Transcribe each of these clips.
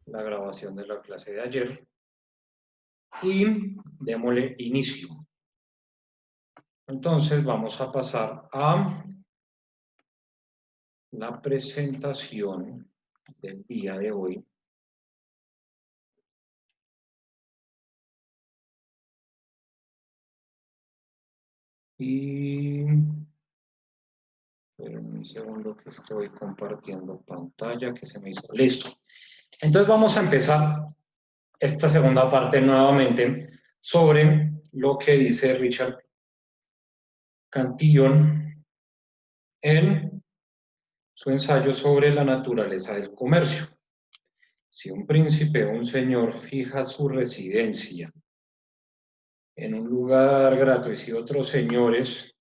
la grabación de la clase de ayer y démosle inicio. Entonces vamos a pasar a la presentación del día de hoy. Y pero un segundo que estoy compartiendo pantalla que se me hizo. Listo. Entonces vamos a empezar esta segunda parte nuevamente sobre lo que dice Richard Cantillon en su ensayo sobre la naturaleza del comercio. Si un príncipe o un señor fija su residencia en un lugar grato y si otros señores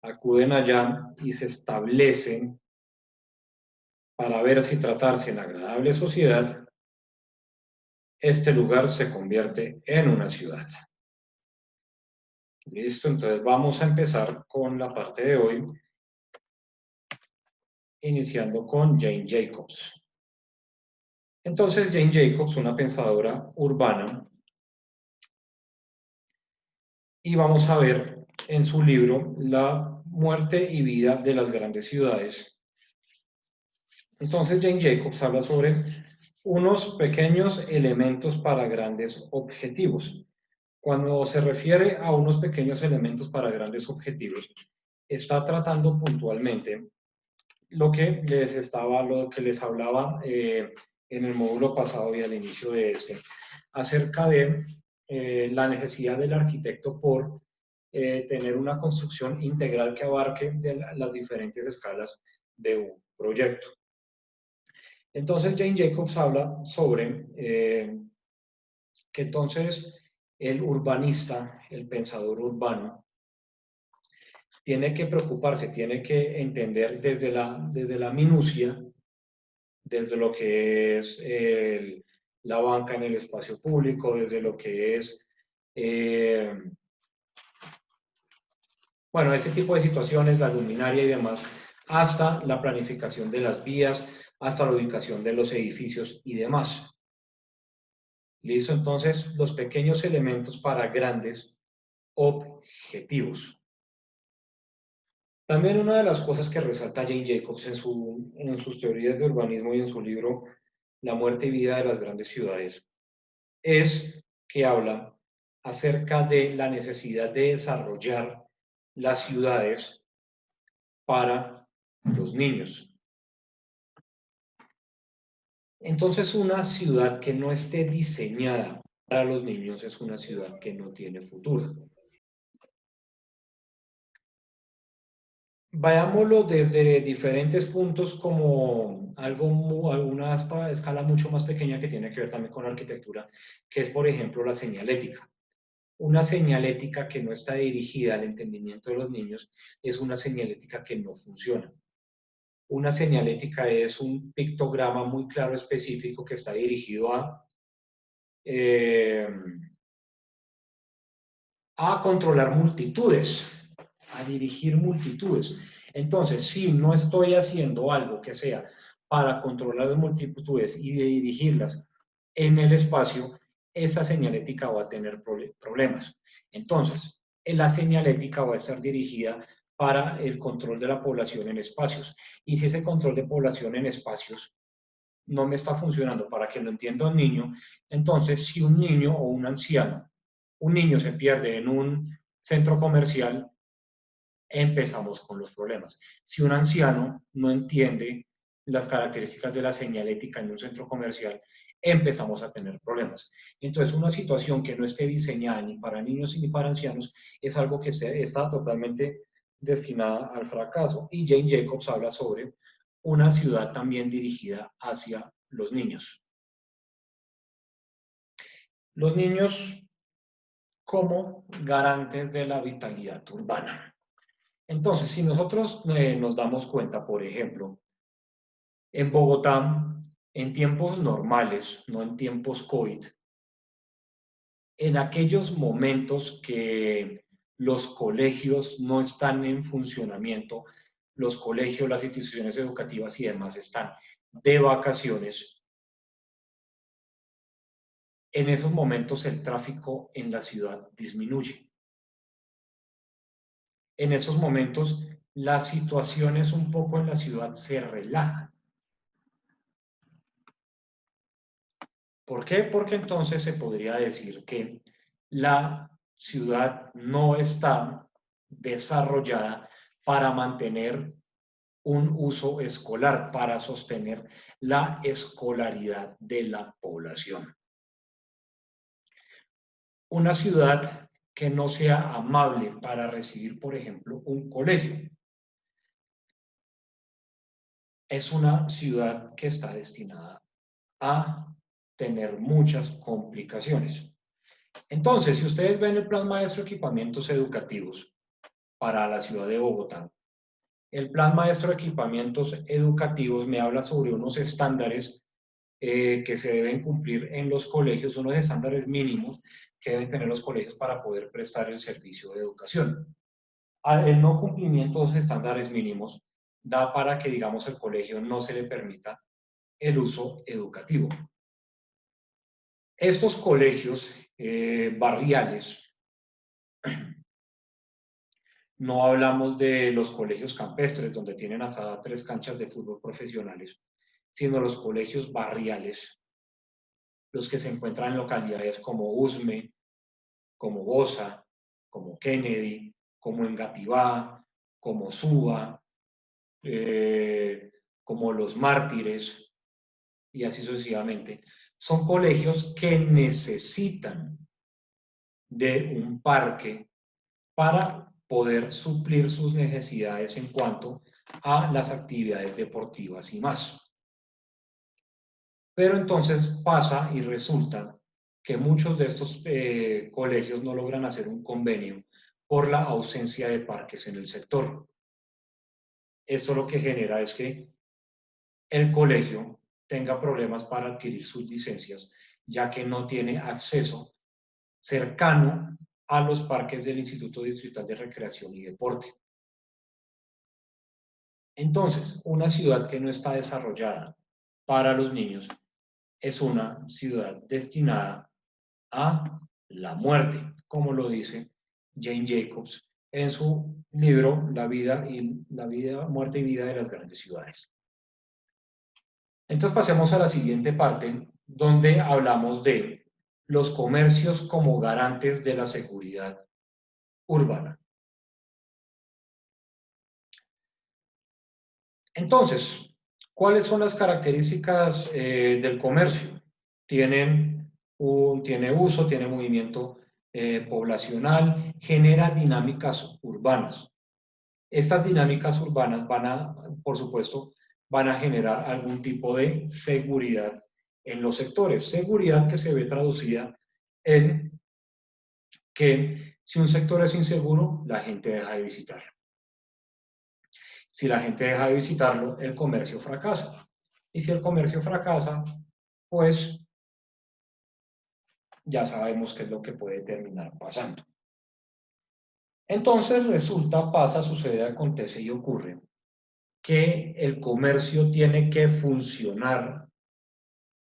acuden allá y se establecen para ver si tratarse en agradable sociedad, este lugar se convierte en una ciudad. Listo, entonces vamos a empezar con la parte de hoy, iniciando con Jane Jacobs. Entonces, Jane Jacobs, una pensadora urbana, y vamos a ver en su libro La muerte y vida de las grandes ciudades. Entonces, Jane Jacobs habla sobre unos pequeños elementos para grandes objetivos. Cuando se refiere a unos pequeños elementos para grandes objetivos, está tratando puntualmente lo que les hablaba en el módulo pasado y al inicio de este, acerca de la necesidad del arquitecto por tener una construcción integral que abarque de las diferentes escalas de un proyecto. Entonces, Jane Jacobs habla sobre que entonces el urbanista, el pensador urbano, tiene que preocuparse, tiene que entender desde la minucia, desde lo que es la banca en el espacio público, desde lo que es, bueno, ese tipo de situaciones, la luminaria y demás, hasta la planificación de las vías, hasta la ubicación de los edificios y demás. ¿Listo? Entonces, los pequeños elementos para grandes objetivos. También una de las cosas que resalta Jane Jacobs en sus teorías de urbanismo y en su libro La muerte y vida de las grandes ciudades es que habla acerca de la necesidad de desarrollar las ciudades para los niños. Entonces, una ciudad que no esté diseñada para los niños es una ciudad que no tiene futuro. Vayámoslo desde diferentes puntos como alguna escala mucho más pequeña que tiene que ver también con la arquitectura, que es, por ejemplo, la señalética. Una señalética que no está dirigida al entendimiento de los niños es una señalética que no funciona. Una señalética es un pictograma muy claro, específico, que está dirigido a controlar multitudes, a dirigir multitudes. Entonces, si no estoy haciendo algo que sea para controlar las multitudes y de dirigirlas en el espacio, esa señalética va a tener problemas. Entonces, la señalética va a estar dirigida para el control de la población en espacios. Y si ese control de población en espacios no me está funcionando para que lo entienda un niño, entonces si un niño o un anciano, un niño se pierde en un centro comercial, empezamos con los problemas. Si un anciano no entiende las características de la señalética en un centro comercial, empezamos a tener problemas. Entonces, una situación que no esté diseñada ni para niños ni para ancianos es algo que está totalmente destinada al fracaso. Y Jane Jacobs habla sobre una ciudad también dirigida hacia los niños. Los niños como garantes de la vitalidad urbana. Entonces, si nosotros nos damos cuenta, por ejemplo, en Bogotá, en tiempos normales, no en tiempos COVID, en aquellos momentos que los colegios no están en funcionamiento, los colegios, las instituciones educativas y demás están de vacaciones, en esos momentos el tráfico en la ciudad disminuye. En esos momentos las situaciones un poco en la ciudad se relajan. ¿Por qué? Porque entonces se podría decir que la ciudad no está desarrollada para mantener un uso escolar, para sostener la escolaridad de la población. Una ciudad que no sea amable para recibir, por ejemplo, un colegio, es una ciudad que está destinada a tener muchas complicaciones. Entonces, si ustedes ven el Plan Maestro de Equipamientos Educativos para la ciudad de Bogotá, el Plan Maestro de Equipamientos Educativos me habla sobre unos estándares que se deben cumplir en los colegios, unos estándares mínimos que deben tener los colegios para poder prestar el servicio de educación. El no cumplimiento de los estándares mínimos da para que, digamos, el colegio no se le permita el uso educativo. Estos colegios barriales, no hablamos de los colegios campestres, donde tienen hasta 3 canchas de fútbol profesionales, sino los colegios barriales, los que se encuentran en localidades como Usme, como Bosa, como Kennedy, como Engativá, como Suba, como Los Mártires, y así sucesivamente. Son colegios que necesitan de un parque para poder suplir sus necesidades en cuanto a las actividades deportivas y más. Pero entonces pasa y resulta que muchos de estos colegios no logran hacer un convenio por la ausencia de parques en el sector. Esto lo que genera es que el colegio tenga problemas para adquirir sus licencias, ya que no tiene acceso cercano a los parques del Instituto Distrital de Recreación y Deporte. Entonces, una ciudad que no está desarrollada para los niños es una ciudad destinada a la muerte, como lo dice Jane Jacobs en su libro La vida, muerte y vida de las grandes ciudades. Entonces pasemos a la siguiente parte, donde hablamos de los comercios como garantes de la seguridad urbana. Entonces, ¿cuáles son las características del comercio? Tiene uso, tiene movimiento poblacional, genera dinámicas urbanas. Estas dinámicas urbanas por supuesto, van a generar algún tipo de seguridad en los sectores. Seguridad que se ve traducida en que si un sector es inseguro, la gente deja de visitarlo. Si la gente deja de visitarlo, el comercio fracasa. Y si el comercio fracasa, pues ya sabemos qué es lo que puede terminar pasando. Entonces resulta, pasa, sucede, acontece y ocurre que el comercio tiene que funcionar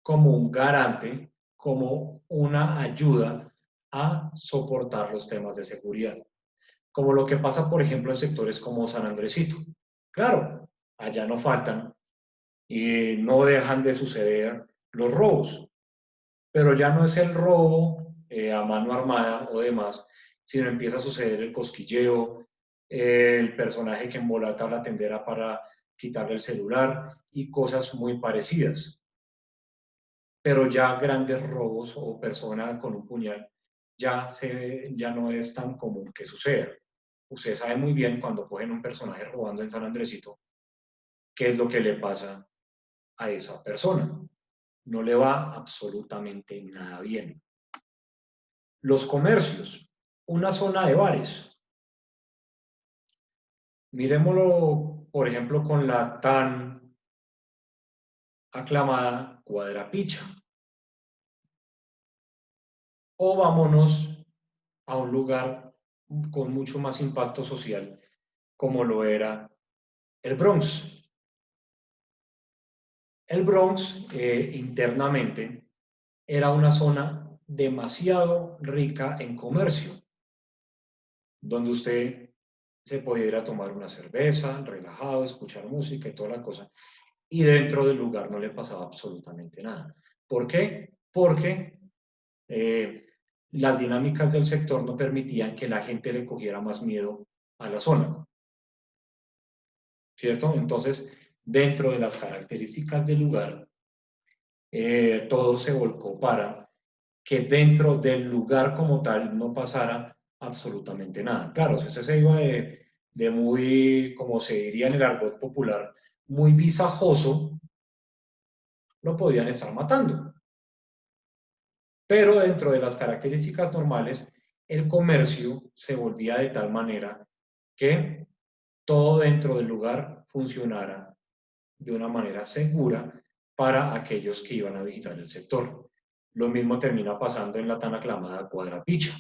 como un garante, como una ayuda a soportar los temas de seguridad. Como lo que pasa, por ejemplo, en sectores como San Andresito. Claro, allá no faltan y no dejan de suceder los robos, pero ya no es el robo a mano armada o demás, sino empieza a suceder el cosquilleo, el personaje que embolata a la tendera para quitarle el celular y cosas muy parecidas. Pero ya grandes robos o persona con un puñal ya no es tan común que suceda. Usted sabe muy bien cuando cogen un personaje robando en San Andresito, qué es lo que le pasa a esa persona. No le va absolutamente nada bien. Los comercios, una zona de bares. Miremoslo, por ejemplo, con la tan aclamada Cuadra Picha. O vámonos a un lugar con mucho más impacto social, como lo era el Bronx. El Bronx internamente era una zona demasiado rica en comercio, donde usted se podía ir a tomar una cerveza, relajado, escuchar música y toda la cosa, y dentro del lugar no le pasaba absolutamente nada. ¿Por qué? Porque las dinámicas del sector no permitían que la gente le cogiera más miedo a la zona, ¿cierto? Entonces, dentro de las características del lugar, todo se volcó para que dentro del lugar como tal no pasara absolutamente nada. Claro, si usted se iba de muy, como se diría en el argot popular, muy visajoso, lo podían estar matando. Pero dentro de las características normales, el comercio se volvía de tal manera que todo dentro del lugar funcionara de una manera segura para aquellos que iban a visitar el sector. Lo mismo termina pasando en la tan aclamada Cuadra Picha,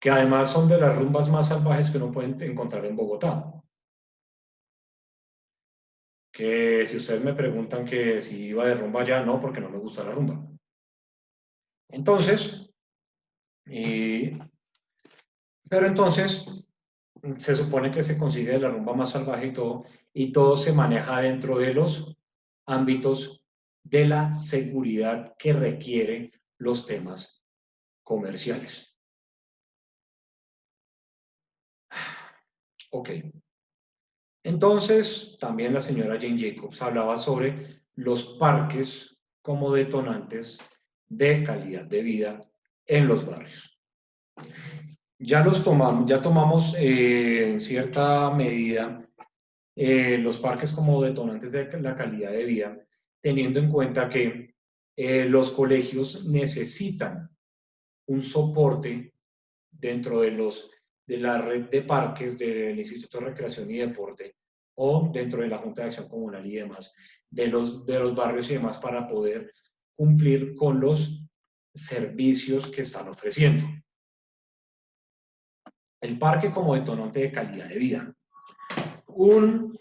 que además son de las rumbas más salvajes que uno puede encontrar en Bogotá. Que si ustedes me preguntan que si iba de rumba allá, no, porque no me gusta la rumba. Entonces, pero entonces se supone que se consigue de la rumba más salvaje y todo se maneja dentro de los ámbitos de la seguridad que requieren los temas comerciales. Ok. Entonces, también la señora Jane Jacobs hablaba sobre los parques como detonantes de calidad de vida en los barrios. Ya tomamos en cierta medida los parques como detonantes de la calidad de vida, teniendo en cuenta que los colegios necesitan un soporte dentro de la red de parques del Instituto de Recreación y Deporte o dentro de la Junta de Acción Comunal y demás, de los barrios y demás para poder cumplir con los servicios que están ofreciendo. El parque como detonante de calidad de vida. Un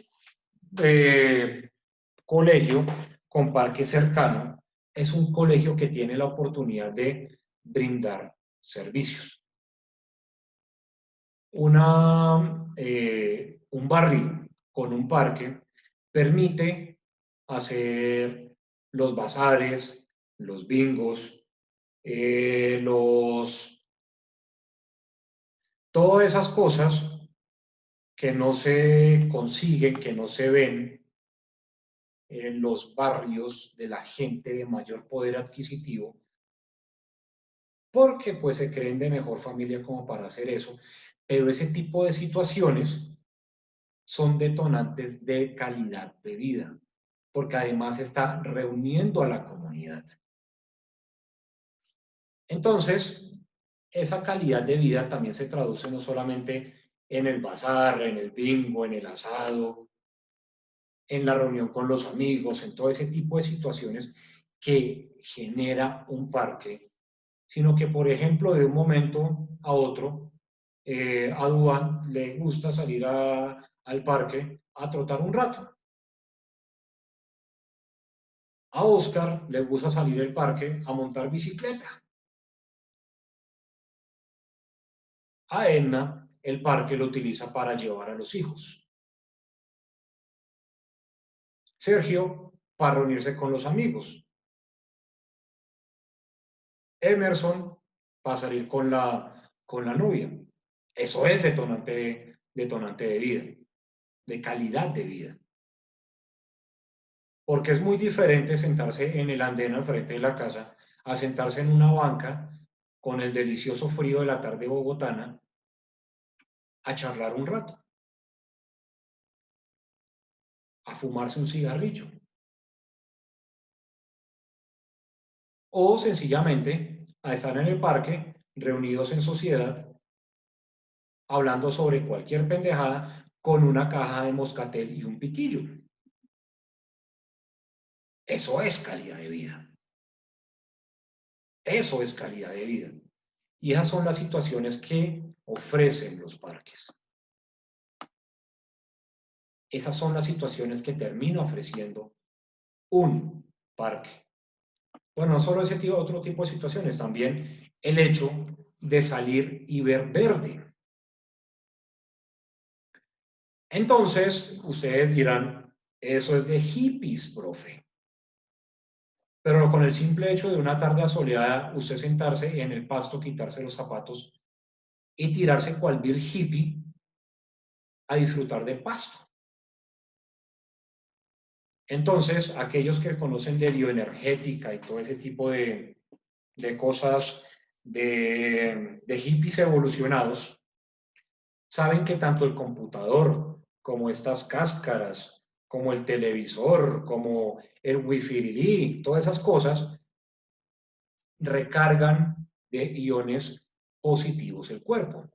colegio con parque cercano es un colegio que tiene la oportunidad de brindar servicios. Un barrio con un parque permite hacer los bazares, los bingos, todas esas cosas que no se consiguen, que no se ven en los barrios de la gente de mayor poder adquisitivo, porque pues se creen de mejor familia como para hacer eso, pero ese tipo de situaciones son detonantes de calidad de vida, porque además está reuniendo a la comunidad. Entonces, esa calidad de vida también se traduce no solamente en el bazar, en el bingo, en el asado, en la reunión con los amigos, en todo ese tipo de situaciones que genera un parque, sino que, por ejemplo, de un momento a otro, a Duván le gusta salir al parque a trotar un rato. A Oscar le gusta salir al parque a montar bicicleta. A Edna, el parque lo utiliza para llevar a los hijos. Sergio, para reunirse con los amigos. Emerson, para salir con la novia. Eso es detonante de vida, de calidad de vida. Porque es muy diferente sentarse en el andén al frente de la casa a sentarse en una banca con el delicioso frío de la tarde bogotana a charlar un rato, a fumarse un cigarrillo. O sencillamente a estar en el parque reunidos en sociedad hablando sobre cualquier pendejada con una caja de moscatel y un pitillo. Eso es calidad de vida. Eso es calidad de vida. Y esas son las situaciones que ofrecen los parques. Esas son las situaciones que termina ofreciendo un parque. Bueno, no solo ese tipo, otro tipo de situaciones, también el hecho de salir y ver verde. Entonces, ustedes dirán, eso es de hippies, profe. Pero con el simple hecho de una tarde asoleada, usted sentarse en el pasto, quitarse los zapatos y tirarse cual vil hippie a disfrutar del pasto. Entonces, aquellos que conocen de bioenergética y todo ese tipo de cosas de hippies evolucionados, saben que tanto el computador como estas cáscaras, como el televisor, como el wifi, todas esas cosas recargan de iones positivos el cuerpo.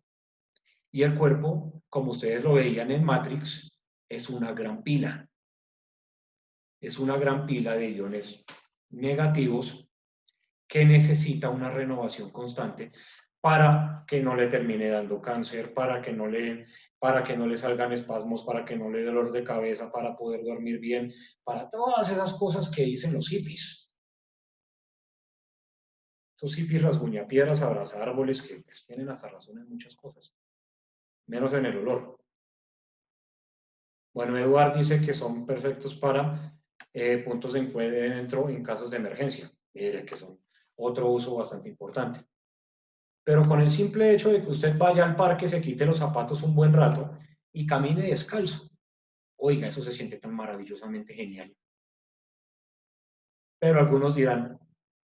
Y el cuerpo, como ustedes lo veían en Matrix, es una gran pila. Es una gran pila de iones negativos que necesita una renovación constante para que no le termine dando cáncer, para que no le salgan espasmos, para que no le dé dolor de cabeza, para poder dormir bien, para todas esas cosas que dicen los hippies. Esos hippies rasguñapiedras, abraza árboles, que pues, tienen hasta razón en muchas cosas, menos en el olor. Bueno, Eduard dice que son perfectos para puntos de encuentro en casos de emergencia. Mire que son otro uso bastante importante. Pero con el simple hecho de que usted vaya al parque, se quite los zapatos un buen rato y camine descalzo. Oiga, eso se siente tan maravillosamente genial. Pero algunos dirán,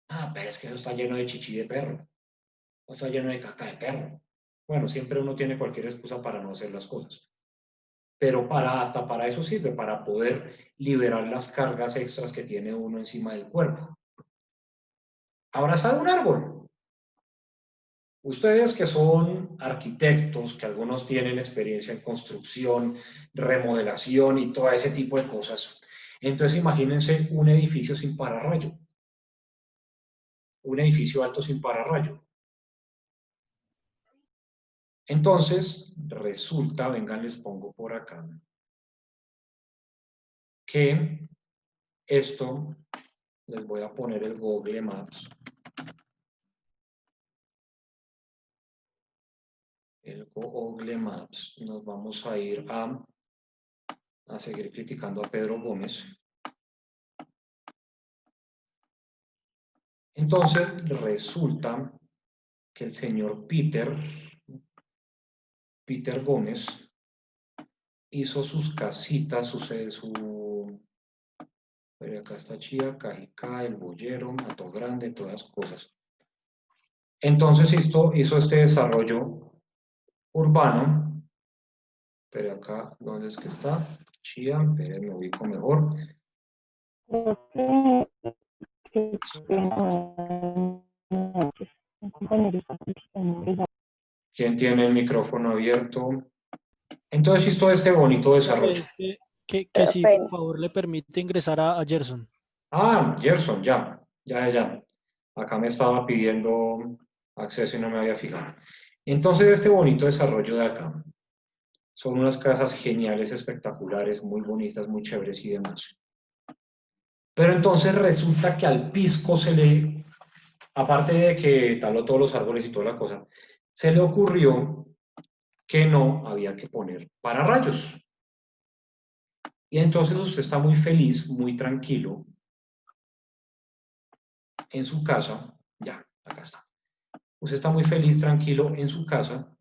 ah, pero es que eso está lleno de chichi de perro, o está lleno de caca de perro. Bueno, siempre uno tiene cualquier excusa para no hacer las cosas. Pero hasta para eso sirve, para poder liberar las cargas extras que tiene uno encima del cuerpo. Abrazar un árbol. Ustedes que son arquitectos, que algunos tienen experiencia en construcción, remodelación y todo ese tipo de cosas, entonces imagínense un edificio sin pararrayo, un edificio alto sin pararrayo. Entonces, resulta, vengan, les pongo por acá, que esto, les voy a poner el Google Maps, el Google Maps, nos vamos a ir a seguir criticando a Pedro Gómez. Entonces, resulta que el señor Peter Gómez hizo sus casitas, acá está Chía, Cajicá, El Boyero, Mato Grande, todas cosas. Entonces hizo este desarrollo urbano, pero acá, ¿dónde es que está? Chía, pero me ubico mejor. ¿Quién tiene el micrófono abierto? Entonces hizo este bonito desarrollo. Es que si por favor le permite ingresar a Gerson. Ah, Gerson, ya. Acá me estaba pidiendo acceso y no me había fijado. Entonces, este bonito desarrollo de acá. Son unas casas geniales, espectaculares, muy bonitas, muy chéveres y demás. Pero entonces resulta que al pisco aparte de que taló todos los árboles y toda la cosa, se le ocurrió que no había que poner pararrayos. Y entonces usted está muy feliz, muy tranquilo en su casa. Ya, acá está. Usted está muy feliz, tranquilo en su casa.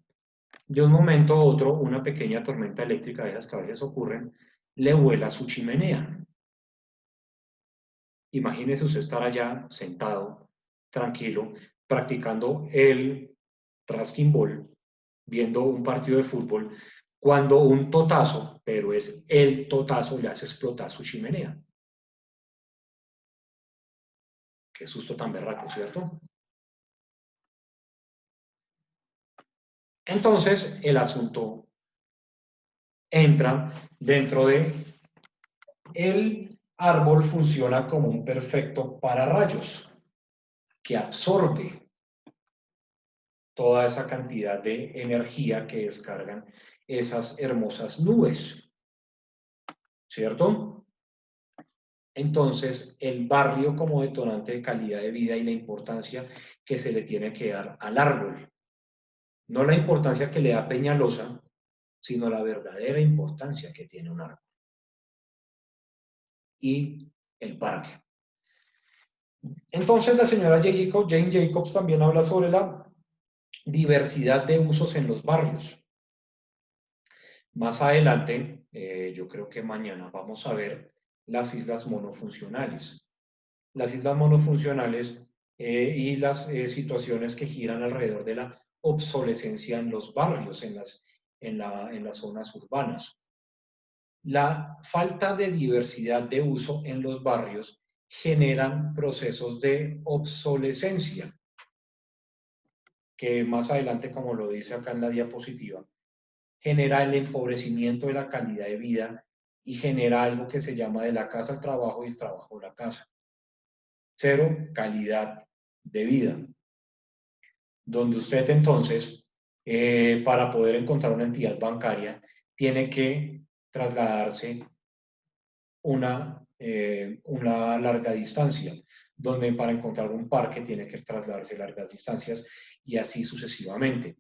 De un momento a otro, una pequeña tormenta eléctrica de esas que a veces ocurren, le vuela su chimenea. Imagínese usted estar allá sentado, tranquilo, practicando el Raskin Ball, viendo un partido de fútbol, cuando un totazo, pero es el totazo, le hace explotar su chimenea. Qué susto tan berraco, ¿cierto? Entonces, el asunto entra dentro de el árbol funciona como un perfecto pararrayos que absorbe toda esa cantidad de energía que descargan esas hermosas nubes, ¿cierto? entonces el barrio como detonante de calidad de vida y la importancia que se le tiene que dar al árbol. No la importancia que le da Peñalosa, sino la verdadera importancia que tiene un árbol. Y el parque. Entonces la señora Jane Jacobs también habla sobre la diversidad de usos en los barrios. Más adelante, yo creo que mañana vamos a ver las islas monofuncionales. Las islas monofuncionales y las situaciones que giran alrededor de la obsolescencia en los barrios, en las zonas urbanas. La falta de diversidad de uso en los barrios generan procesos de obsolescencia, que más adelante, como lo dice acá en la diapositiva, genera el empobrecimiento de la calidad de vida y genera algo que se llama de la casa al trabajo y el trabajo a la casa. Cero calidad de vida. Donde usted entonces, para poder encontrar una entidad bancaria, tiene que trasladarse una larga distancia, donde para encontrar un parque tiene que trasladarse largas distancias y así sucesivamente.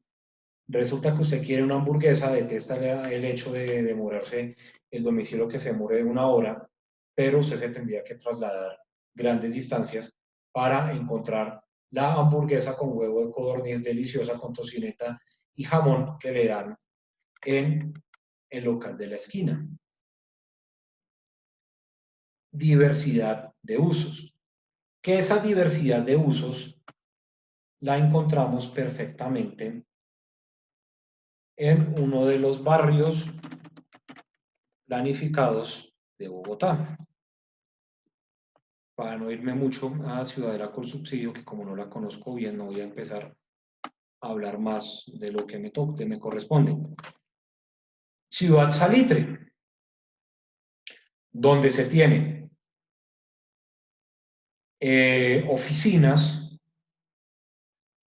Resulta que usted quiere una hamburguesa, detesta el hecho de demorarse el domicilio que se demore 1 hora, pero usted se tendría que trasladar grandes distancias para encontrar la hamburguesa con huevo de codorniz deliciosa con tocineta y jamón que le dan en el local de la esquina. Diversidad de usos. Que esa diversidad de usos la encontramos perfectamente en uno de los barrios planificados de Bogotá. Para no irme mucho a Ciudadela con Subsidio, que como no la conozco bien, no voy a empezar a hablar más de lo que me corresponde. Ciudad Salitre, donde se tienen oficinas,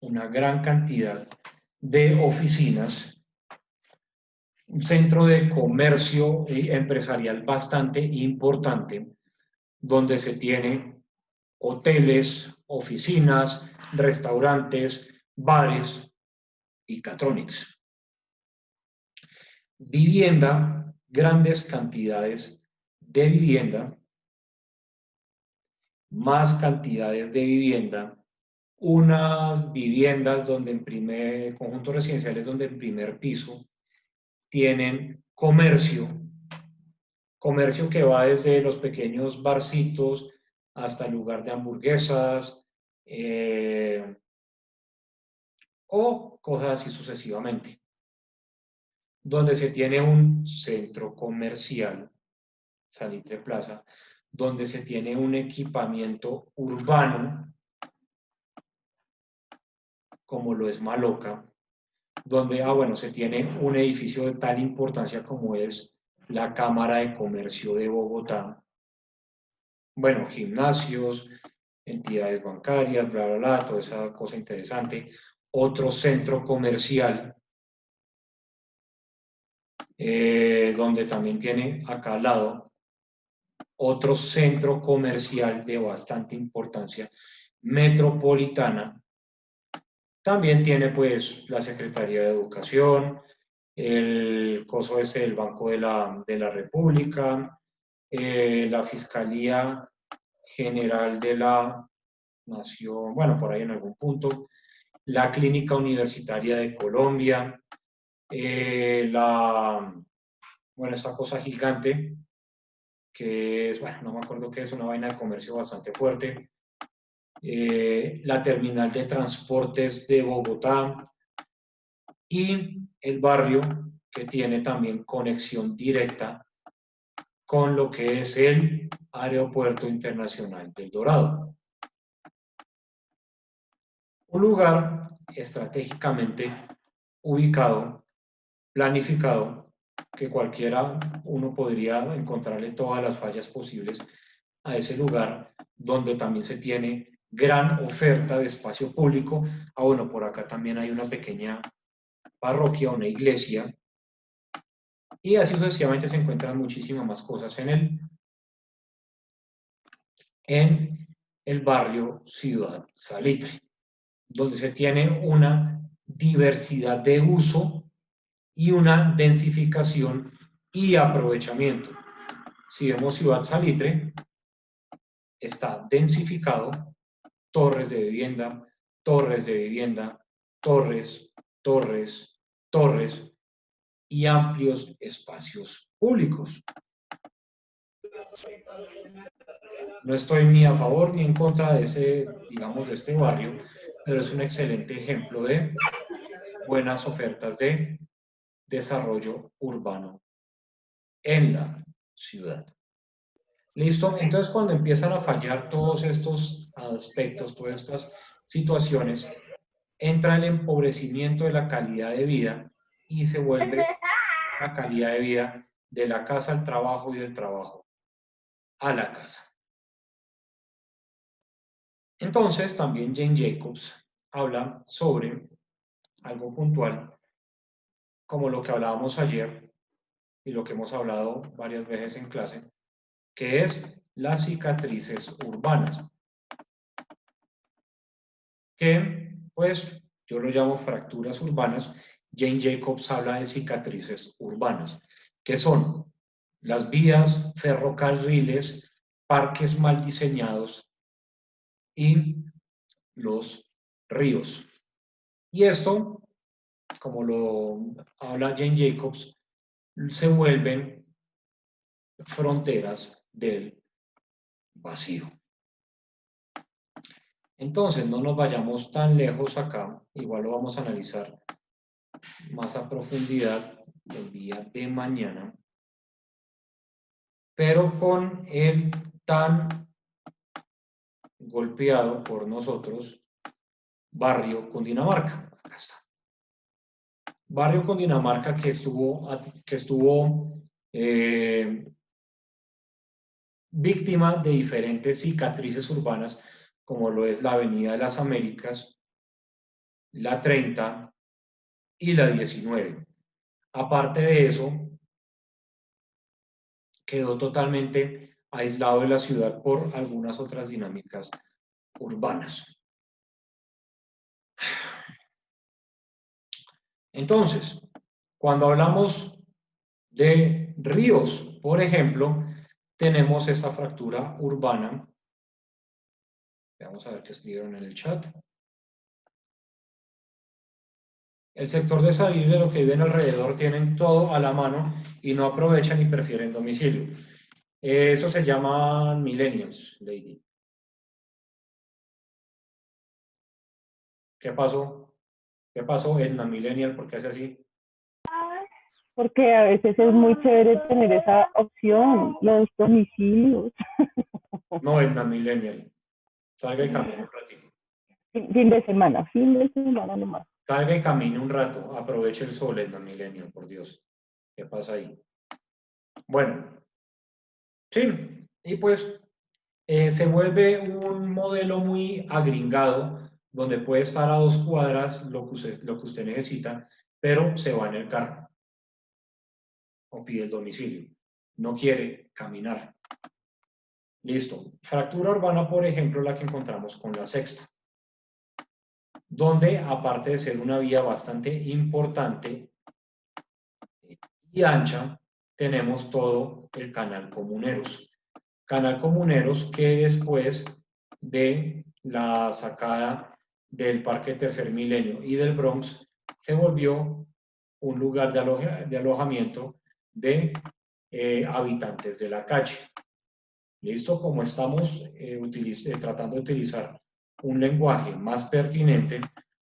una gran cantidad de oficinas, un centro de comercio empresarial bastante importante, donde se tiene hoteles, oficinas, restaurantes, bares y catronics. Vivienda, grandes cantidades de vivienda, más cantidades de vivienda, unas viviendas donde conjuntos residenciales donde en primer piso tienen comercio que va desde los pequeños barcitos hasta el lugar de hamburguesas o cosas así sucesivamente. Donde se tiene un centro comercial, Salitre Plaza, donde se tiene un equipamiento urbano, como lo es Maloca, donde, bueno, se tiene un edificio de tal importancia como es la Cámara de Comercio de Bogotá, bueno, gimnasios, entidades bancarias, bla, bla, bla, toda esa cosa interesante. Otro centro comercial, donde también tiene acá al lado otro centro comercial de bastante importancia, Metropolitana. También tiene pues la Secretaría de Educación, el coso del Banco de la República, la Fiscalía General de la Nación, bueno, por ahí en algún punto, la Clínica Universitaria de Colombia, bueno, esta cosa gigante, que es, bueno, no me acuerdo qué es, una vaina de comercio bastante fuerte, la terminal de transportes de Bogotá y el barrio que tiene también conexión directa con lo que es el Aeropuerto Internacional del Dorado. Un lugar estratégicamente ubicado, planificado, que uno podría encontrarle todas las fallas posibles a ese lugar, donde también se tiene gran oferta de espacio público. Bueno, por acá también hay una pequeña parroquia, una iglesia, y así sucesivamente se encuentran muchísimas más cosas en en el barrio Ciudad Salitre, donde se tiene una diversidad de uso y una densificación y aprovechamiento. Si vemos Ciudad Salitre, está densificado, torres de vivienda, torres de vivienda, torres, torres, torres y amplios espacios públicos. No estoy ni a favor ni en contra de de este barrio, pero es un excelente ejemplo de buenas ofertas de desarrollo urbano en la ciudad. ¿Listo? Entonces, cuando empiezan a fallar todos estos aspectos, todas estas situaciones, entra el empobrecimiento de la calidad de vida y se vuelve la calidad de vida de la casa al trabajo y del trabajo a la casa. Entonces, también Jane Jacobs habla sobre algo puntual, como lo que hablábamos ayer y lo que hemos hablado varias veces en clase, que es las cicatrices urbanas, que pues yo lo llamo fracturas urbanas. Jane Jacobs habla de cicatrices urbanas, que son las vías, ferrocarriles, parques mal diseñados y los ríos. Y esto, como lo habla Jane Jacobs, se vuelven fronteras del vacío. Entonces, no nos vayamos tan lejos acá, igual lo vamos a analizar más a profundidad el día de mañana, pero con el tan golpeado por nosotros barrio Cundinamarca. Acá está. Barrio Cundinamarca que estuvo víctima de diferentes cicatrices urbanas, como lo es la Avenida de las Américas, la 30 y la 19. Aparte de eso, quedó totalmente aislado de la ciudad por algunas otras dinámicas urbanas. Entonces, cuando hablamos de ríos, por ejemplo, tenemos esta fractura urbana. Vamos a ver qué escribieron en el chat. El sector de salir de lo que viven alrededor tienen todo a la mano y no aprovechan y prefieren domicilio. Eso se llama millennials, Lady. ¿Qué pasó? ¿Qué pasó en la millennial? ¿Por qué hace así? Porque a veces es muy chévere tener esa opción, los domicilios. No, en la millennial. Salga y camine un ratito. Fin de semana nomás. Salga y camine un rato, aproveche el sol en la millennial, por Dios. ¿Qué pasa ahí? Bueno, sí, y pues se vuelve un modelo muy agringado, donde puede estar a 2 cuadras lo que usted necesita, pero se va en el carro o pide el domicilio. No quiere caminar. Listo. Fractura urbana, por ejemplo, la que encontramos con la sexta, donde aparte de ser una vía bastante importante y ancha, tenemos todo el canal Comuneros. Canal Comuneros que después de la sacada del Parque Tercer Milenio y del Bronx se volvió un lugar de alojamiento de habitantes de la calle. ¿Listo? Como estamos tratando de utilizar un lenguaje más pertinente,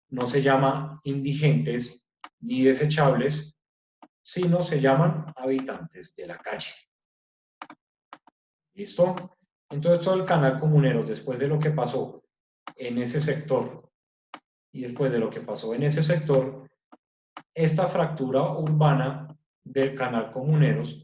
no se llama indigentes ni desechables, sino se llaman habitantes de la calle. ¿Listo? Entonces todo el canal Comuneros, después de lo que pasó en ese sector y después de lo que pasó en ese sector, esta fractura urbana del canal Comuneros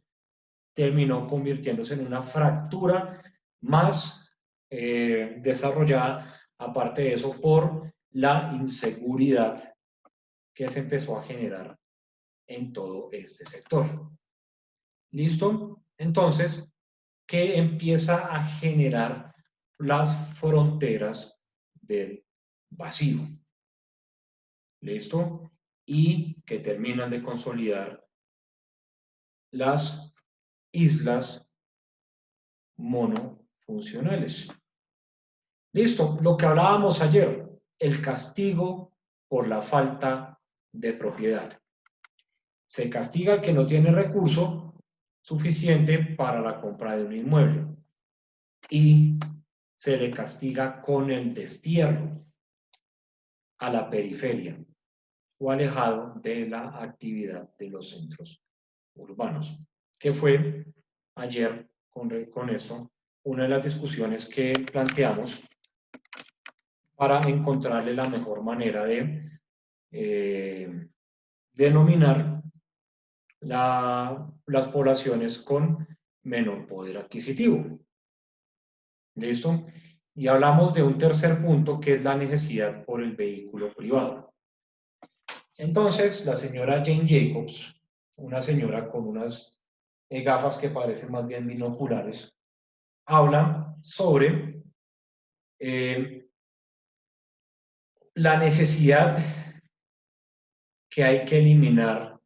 terminó convirtiéndose en una fractura más desarrollada, aparte de eso, por la inseguridad que se empezó a generar en todo este sector. ¿Listo? Entonces, ¿qué empieza a generar las fronteras del vacío. ¿Listo? Y que terminan de consolidar las islas monofuncionales. Listo, lo que hablábamos ayer, el castigo por la falta de propiedad. Se castiga al que no tiene recurso suficiente para la compra de un inmueble y se le castiga con el destierro a la periferia o alejado de la actividad de los centros urbanos, que fue ayer con esto una de las discusiones que planteamos para encontrarle la mejor manera de denominar las poblaciones con menor poder adquisitivo. ¿Listo? Y hablamos de un tercer punto que es la necesidad por el vehículo privado. Entonces, la señora Jane Jacobs, una señora con unas gafas que parecen más bien binoculares, habla sobre la necesidad que hay que eliminar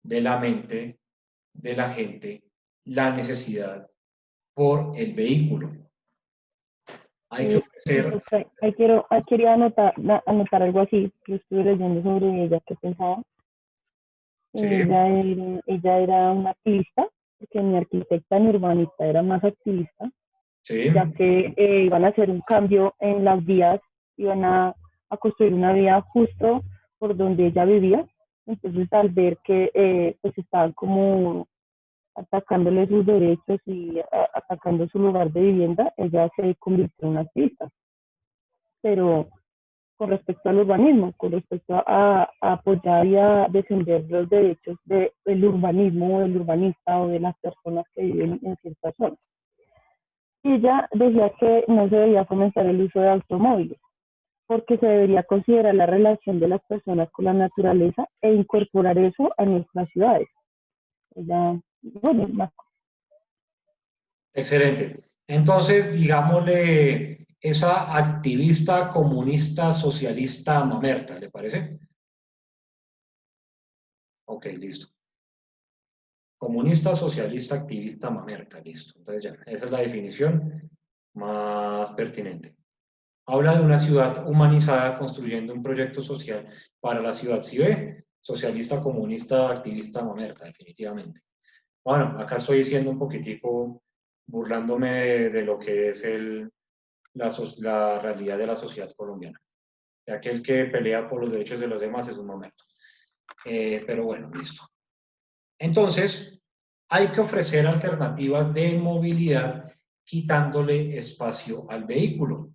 de la mente de la gente, la necesidad por el vehículo. Hay que ofrecer... Ahí quería anotar algo así que estuve leyendo sobre ella, que pensaba. Sí. Ella era una activista, porque mi arquitecta en urbanista era más activista, Sí. ya que iban a hacer un cambio en las vías, iban a construir una vía justo por donde ella vivía. Entonces, al ver que pues estaban como atacándole sus derechos y atacando su lugar de vivienda, ella se convirtió en una activista. Pero con respecto al urbanismo, con respecto a apoyar y a defender los derechos del urbanismo, del urbanista o de las personas que viven en ciertas zonas. Ella decía que no se debía fomentar el uso de automóviles, porque se debería considerar la relación de las personas con la naturaleza e incorporar eso a nuestras ciudades. Ella, bueno, más. Excelente. Entonces, digámosle, esa activista comunista socialista mamerta, ¿le parece? Ok, listo. Comunista, socialista, activista, mamerta, listo. Entonces ya, esa es la definición más pertinente. Habla de una ciudad humanizada construyendo un proyecto social para la ciudad. ¿Sí ve? Socialista, comunista, activista, mamerta, definitivamente. Bueno, acá estoy diciendo un poquitico, burlándome de lo que es la realidad de la sociedad colombiana. De aquel que pelea por los derechos de los demás es un momento. Pero bueno, listo. Entonces, hay que ofrecer alternativas de movilidad quitándole espacio al vehículo.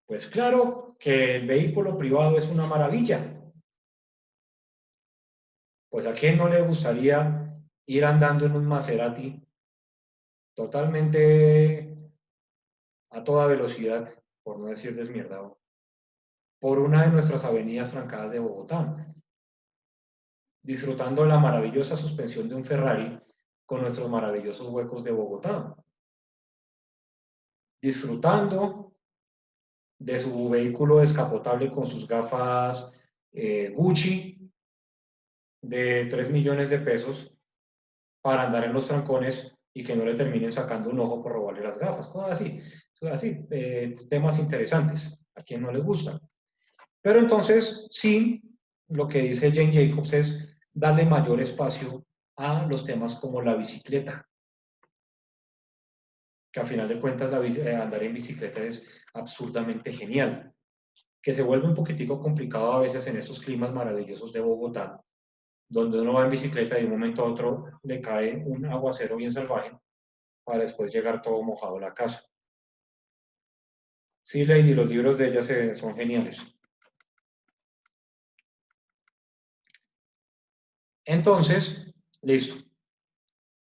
Pues claro que el vehículo privado es una maravilla. Pues a quién no le gustaría ir andando en un Maserati totalmente a toda velocidad, por no decir desmierdado, por una de nuestras avenidas trancadas de Bogotá, disfrutando la maravillosa suspensión de un Ferrari con nuestros maravillosos huecos de Bogotá, disfrutando de su vehículo descapotable con sus gafas Gucci de 3 millones de pesos para andar en los trancones y que no le terminen sacando un ojo por robarle las gafas, cosas así, temas interesantes, a quien no les gusta. Pero entonces, sí, lo que dice Jane Jacobs es darle mayor espacio a los temas como la bicicleta, que a final de cuentas andar en bicicleta es absurdamente genial, que se vuelve un poquitico complicado a veces en estos climas maravillosos de Bogotá, donde uno va en bicicleta y de un momento a otro le cae un aguacero bien salvaje para después llegar todo mojado a la casa. Sí, Lady, los libros de ella son geniales. Entonces, listo.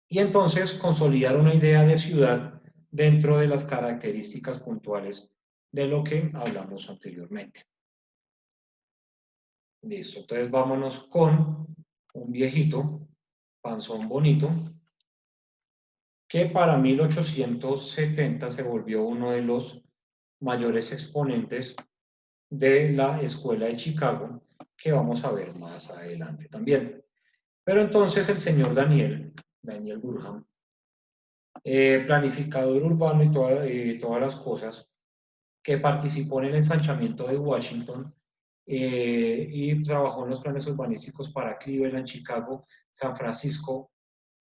Y entonces consolidar una idea de ciudad dentro de las características puntuales de lo que hablamos anteriormente. Listo, entonces vámonos con un viejito, panzón bonito, que para 1870 se volvió uno de los mayores exponentes de la Escuela de Chicago, que vamos a ver más adelante también. Pero entonces el señor Daniel Burham, planificador urbano y todas las cosas, que participó en el ensanchamiento de Washington y trabajó en los planes urbanísticos para Cleveland, Chicago, San Francisco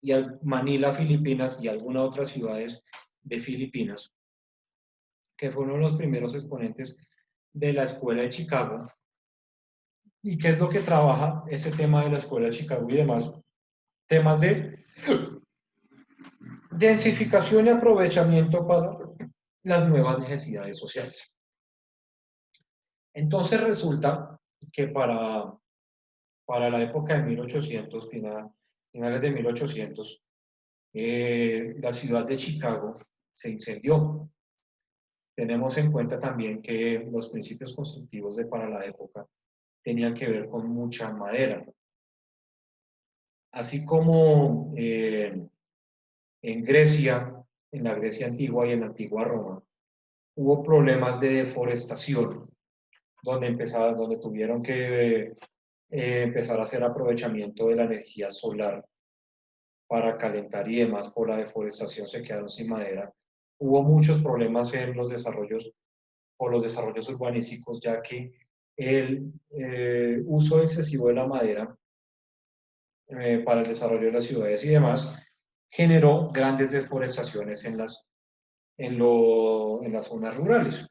y Manila, Filipinas y algunas otras ciudades de Filipinas, que fue uno de los primeros exponentes de la Escuela de Chicago. ¿Y qué es lo que trabaja ese tema de la Escuela de Chicago y demás? Temas de densificación y aprovechamiento para las nuevas necesidades sociales. Entonces resulta que para la época de 1800, finales de 1800, la ciudad de Chicago se incendió. Tenemos en cuenta también que los principios constructivos para la época tenían que ver con mucha madera. Así como en Grecia, en la Grecia antigua y en la antigua Roma, hubo problemas de deforestación, donde tuvieron que empezar a hacer aprovechamiento de la energía solar para calentar y demás. Por la deforestación se quedaron sin madera. Hubo muchos problemas en los desarrollos urbanísticos, ya que el uso excesivo de la madera para el desarrollo de las ciudades y demás generó grandes deforestaciones en las zonas rurales.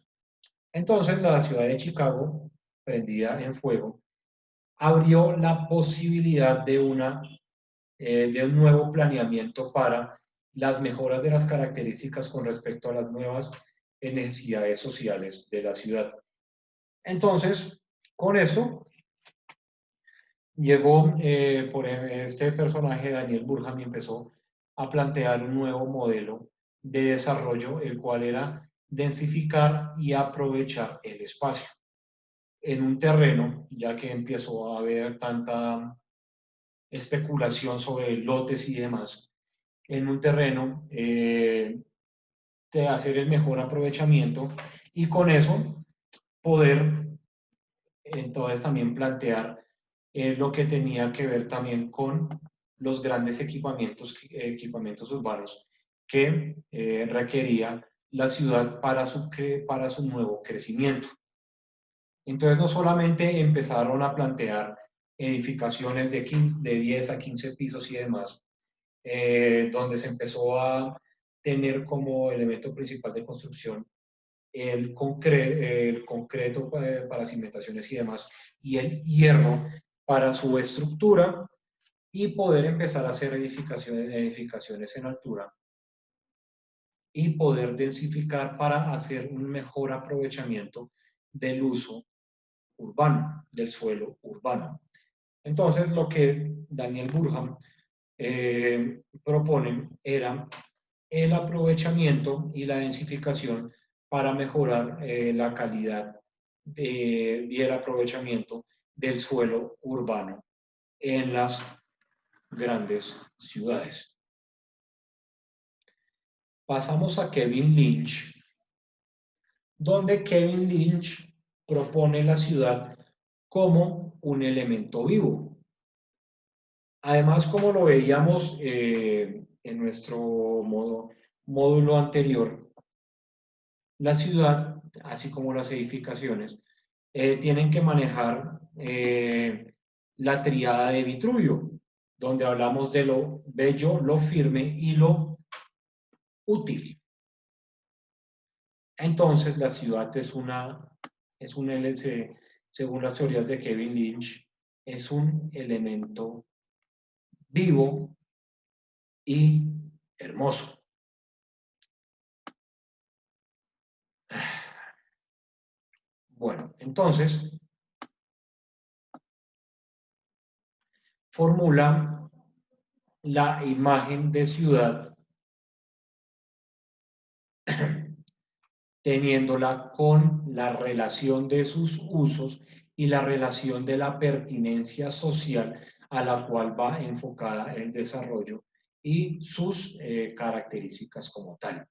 Entonces la ciudad de Chicago, prendida en fuego, abrió la posibilidad de un nuevo planeamiento para las mejoras de las características con respecto a las nuevas necesidades sociales de la ciudad. Entonces, con esto, llegó por este personaje, Daniel Burham, y empezó a plantear un nuevo modelo de desarrollo, el cual era densificar y aprovechar el espacio en un terreno, ya que empezó a haber tanta especulación sobre lotes y demás, en un terreno de hacer el mejor aprovechamiento y con eso poder entonces también plantear lo que tenía que ver también con los grandes equipamientos urbanos que requería la ciudad para su nuevo crecimiento. Entonces no solamente empezaron a plantear edificaciones de 10 a 15 pisos y demás, donde se empezó a tener como elemento principal de construcción el concreto para cimentaciones y demás, y el hierro para su estructura, y poder empezar a hacer edificaciones en altura y poder densificar para hacer un mejor aprovechamiento del uso urbano, del suelo urbano. Entonces, lo que Daniel Burham propone era el aprovechamiento y la densificación para mejorar la calidad y el aprovechamiento del suelo urbano en las grandes ciudades. Pasamos a Kevin Lynch, donde Kevin Lynch propone la ciudad como un elemento vivo. Además, como lo veíamos en nuestro módulo anterior, la ciudad, así como las edificaciones, tienen que manejar la tríada de Vitruvio, donde hablamos de lo bello, lo firme y lo útil. Entonces, la ciudad es un LC, según las teorías de Kevin Lynch, es un elemento vivo y hermoso. Bueno, entonces, formula la imagen de ciudad teniéndola con la relación de sus usos y la relación de la pertinencia social a la cual va enfocada el desarrollo y sus características como tal.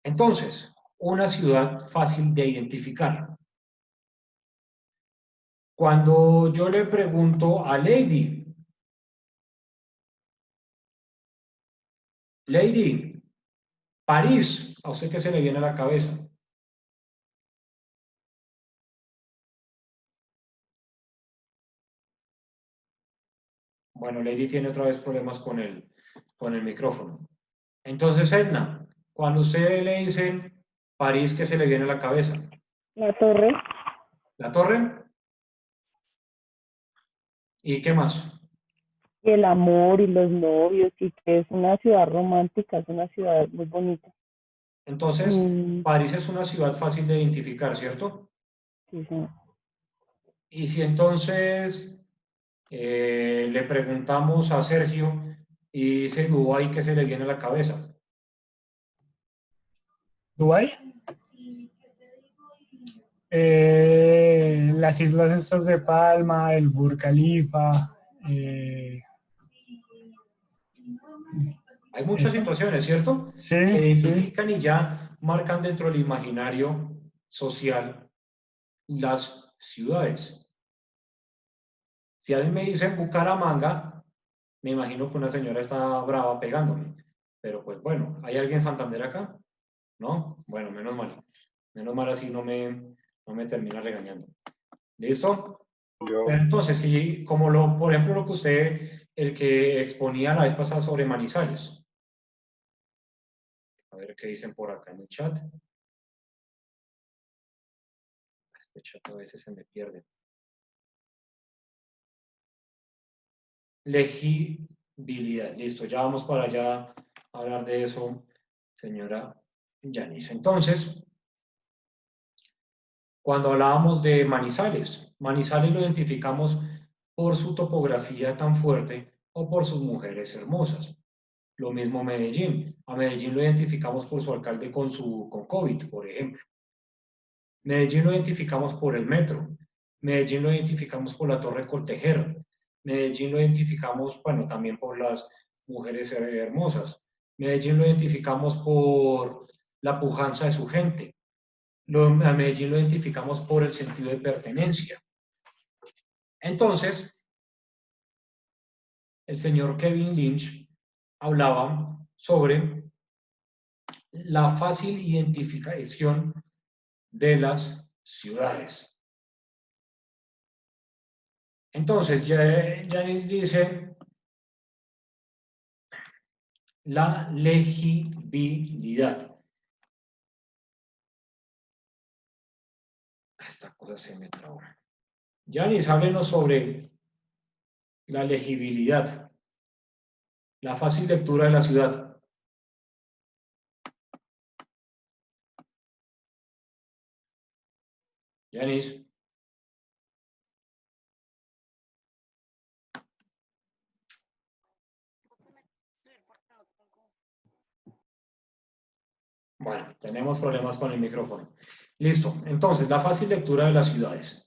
Entonces, una ciudad fácil de identificar. Cuando yo le pregunto a Lady, París, ¿a usted qué se le viene a la cabeza? Bueno, Lady tiene otra vez problemas con el micrófono. Entonces, Edna, cuando usted le dice París, ¿qué se le viene a la cabeza? La torre. ¿La torre? ¿Y qué más? Y el amor y los novios, y que es una ciudad romántica, es una ciudad muy bonita. Entonces, París es una ciudad fácil de identificar, ¿cierto? Sí, sí. Y si entonces le preguntamos a Sergio y dice Dubái, ¿qué se le viene a la cabeza? Dubái. Las islas estas de Palma, el Burj Khalifa. Hay muchas situaciones, ¿cierto? Sí, Que identifican y ya marcan dentro del imaginario social las ciudades. Si alguien me dice Bucaramanga, me imagino que una señora está brava pegándome. Pero pues bueno, ¿hay alguien en Santander acá? ¿No? Bueno, menos mal. Menos mal así no me termina regañando. ¿Listo? Yo, Pero entonces, sí, como por ejemplo lo que usted, el que exponía la vez pasada sobre Manizales. A ver qué dicen por acá en el chat. Este chat a veces se me pierde. Legibilidad. Listo, ya vamos para allá a hablar de eso, señora Yanis. Entonces, cuando hablábamos de Manizales, Manizales lo identificamos por su topografía tan fuerte o por sus mujeres hermosas. Lo mismo Medellín. A Medellín lo identificamos por su alcalde con COVID, por ejemplo. Medellín lo identificamos por el metro. Medellín lo identificamos por la Torre Coltejera. Medellín lo identificamos, bueno, también por las mujeres hermosas. Medellín lo identificamos por la pujanza de su gente. A Medellín lo identificamos por el sentido de pertenencia. Entonces, el señor Kevin Lynch hablaba sobre la fácil identificación de las ciudades. Entonces, Janis dice la legibilidad. Esta cosa se me trabó. Janis, háblenos sobre la legibilidad, la fácil lectura de la ciudad. Janis. Bueno, tenemos problemas con el micrófono. Listo. Entonces, la fácil lectura de las ciudades.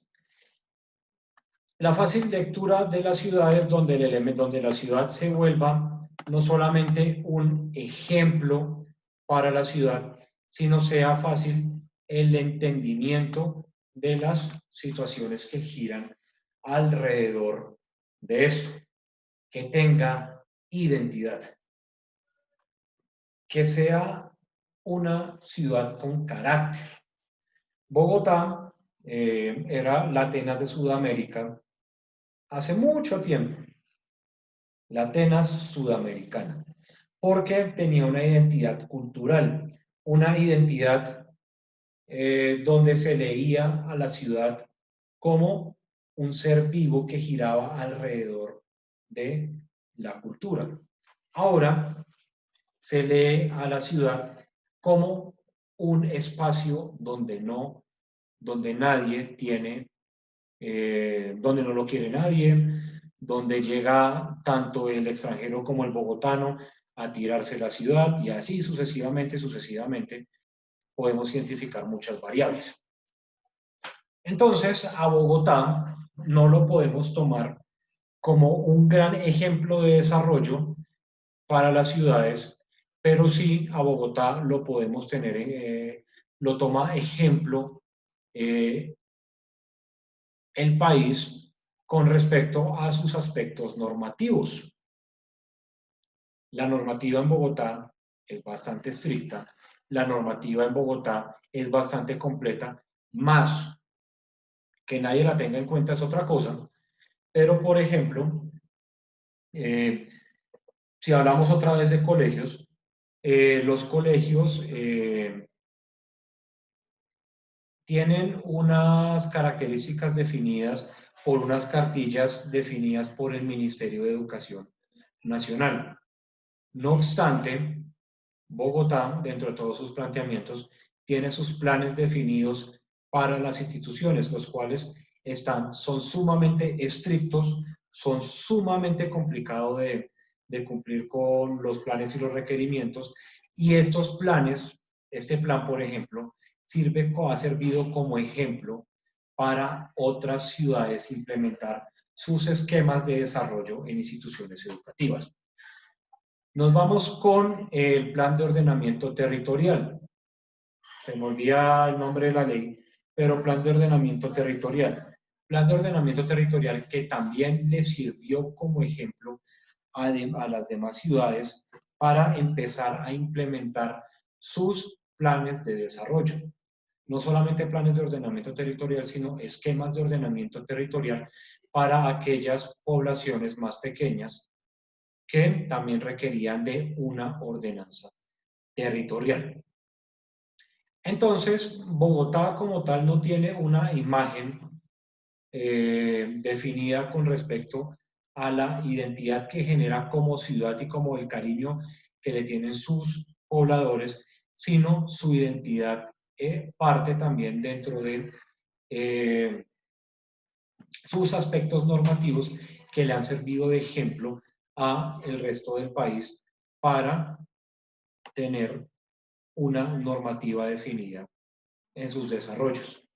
La fácil lectura de las ciudades donde la ciudad se vuelva no solamente un ejemplo para la ciudad, sino sea fácil el entendimiento de las situaciones que giran alrededor de esto, que tenga identidad, que sea una ciudad con carácter. Bogotá era la Atenas de Sudamérica hace mucho tiempo, la Atenas sudamericana, porque tenía una identidad cultural, una identidad donde se leía a la ciudad como un ser vivo que giraba alrededor de la cultura. Ahora se lee a la ciudad como un espacio donde nadie tiene, donde no lo quiere nadie, donde llega tanto el extranjero como el bogotano a tirarse la ciudad y así sucesivamente podemos identificar muchas variables. Entonces, a Bogotá no lo podemos tomar como un gran ejemplo de desarrollo para las ciudades, pero sí a Bogotá lo podemos tener, lo toma ejemplo el país con respecto a sus aspectos normativos. La normativa en Bogotá es bastante estricta, la normativa en Bogotá es bastante completa, más que nadie la tenga en cuenta es otra cosa, pero por ejemplo, si hablamos otra vez de colegios, los colegios tienen unas características definidas por unas cartillas definidas por el Ministerio de Educación Nacional. No obstante, Bogotá, dentro de todos sus planteamientos, tiene sus planes definidos para las instituciones, los cuales son sumamente estrictos, son sumamente complicados de cumplir con los planes y los requerimientos, y estos planes, este plan, por ejemplo, ha servido como ejemplo para otras ciudades implementar sus esquemas de desarrollo en instituciones educativas. Nos vamos con el plan de ordenamiento territorial. Se me olvida el nombre de la ley, pero plan de ordenamiento territorial. Plan de ordenamiento territorial que también le sirvió como ejemplo a las demás ciudades para empezar a implementar sus planes de desarrollo. No solamente planes de ordenamiento territorial, sino esquemas de ordenamiento territorial para aquellas poblaciones más pequeñas que también requerían de una ordenanza territorial. Entonces, Bogotá como tal no tiene una imagen definida con respecto a la identidad que genera como ciudad y como el cariño que le tienen sus pobladores, sino su identidad parte también dentro de sus aspectos normativos que le han servido de ejemplo a el resto del país para tener una normativa definida en sus desarrollos.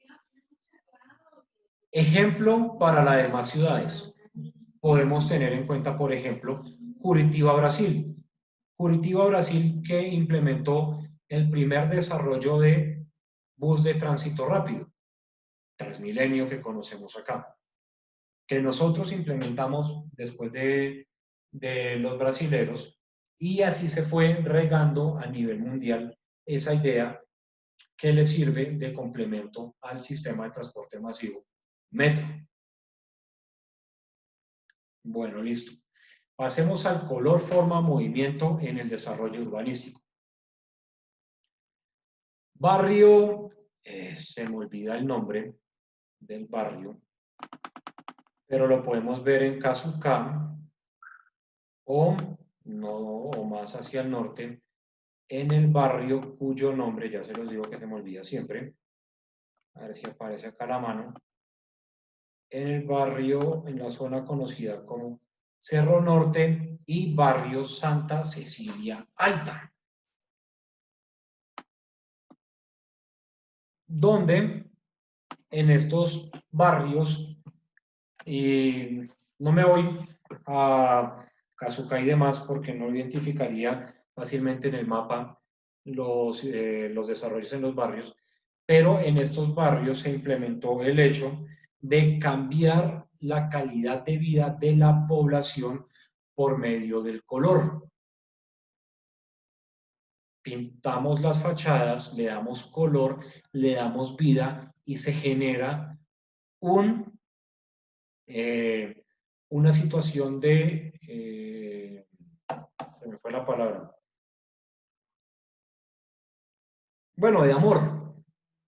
Ejemplo para las demás ciudades. Podemos tener en cuenta, por ejemplo, Curitiba, Brasil. Curitiba, Brasil, que implementó el primer desarrollo de bus de tránsito rápido, Transmilenio que conocemos acá, que nosotros implementamos después de los brasileros, y así se fue regando a nivel mundial esa idea que le sirve de complemento al sistema de transporte masivo metro. Bueno, listo. Pasemos al color, forma, movimiento en el desarrollo urbanístico. Barrio, se me olvida el nombre del barrio, pero lo podemos ver en Casucá o, no, o más hacia el norte, en el barrio cuyo nombre, ya se los digo que se me olvida siempre, a ver si aparece acá la mano, en el barrio, en la zona conocida como Cerro Norte y barrio Santa Cecilia Alta, donde en estos barrios, y no me voy a Casucá y demás porque no identificaría fácilmente en el mapa los desarrollos en los barrios, pero en estos barrios se implementó el hecho de cambiar la calidad de vida de la población por medio del color. Pintamos las fachadas, le damos color, le damos vida y se genera una situación de, se me fue la palabra, bueno, de amor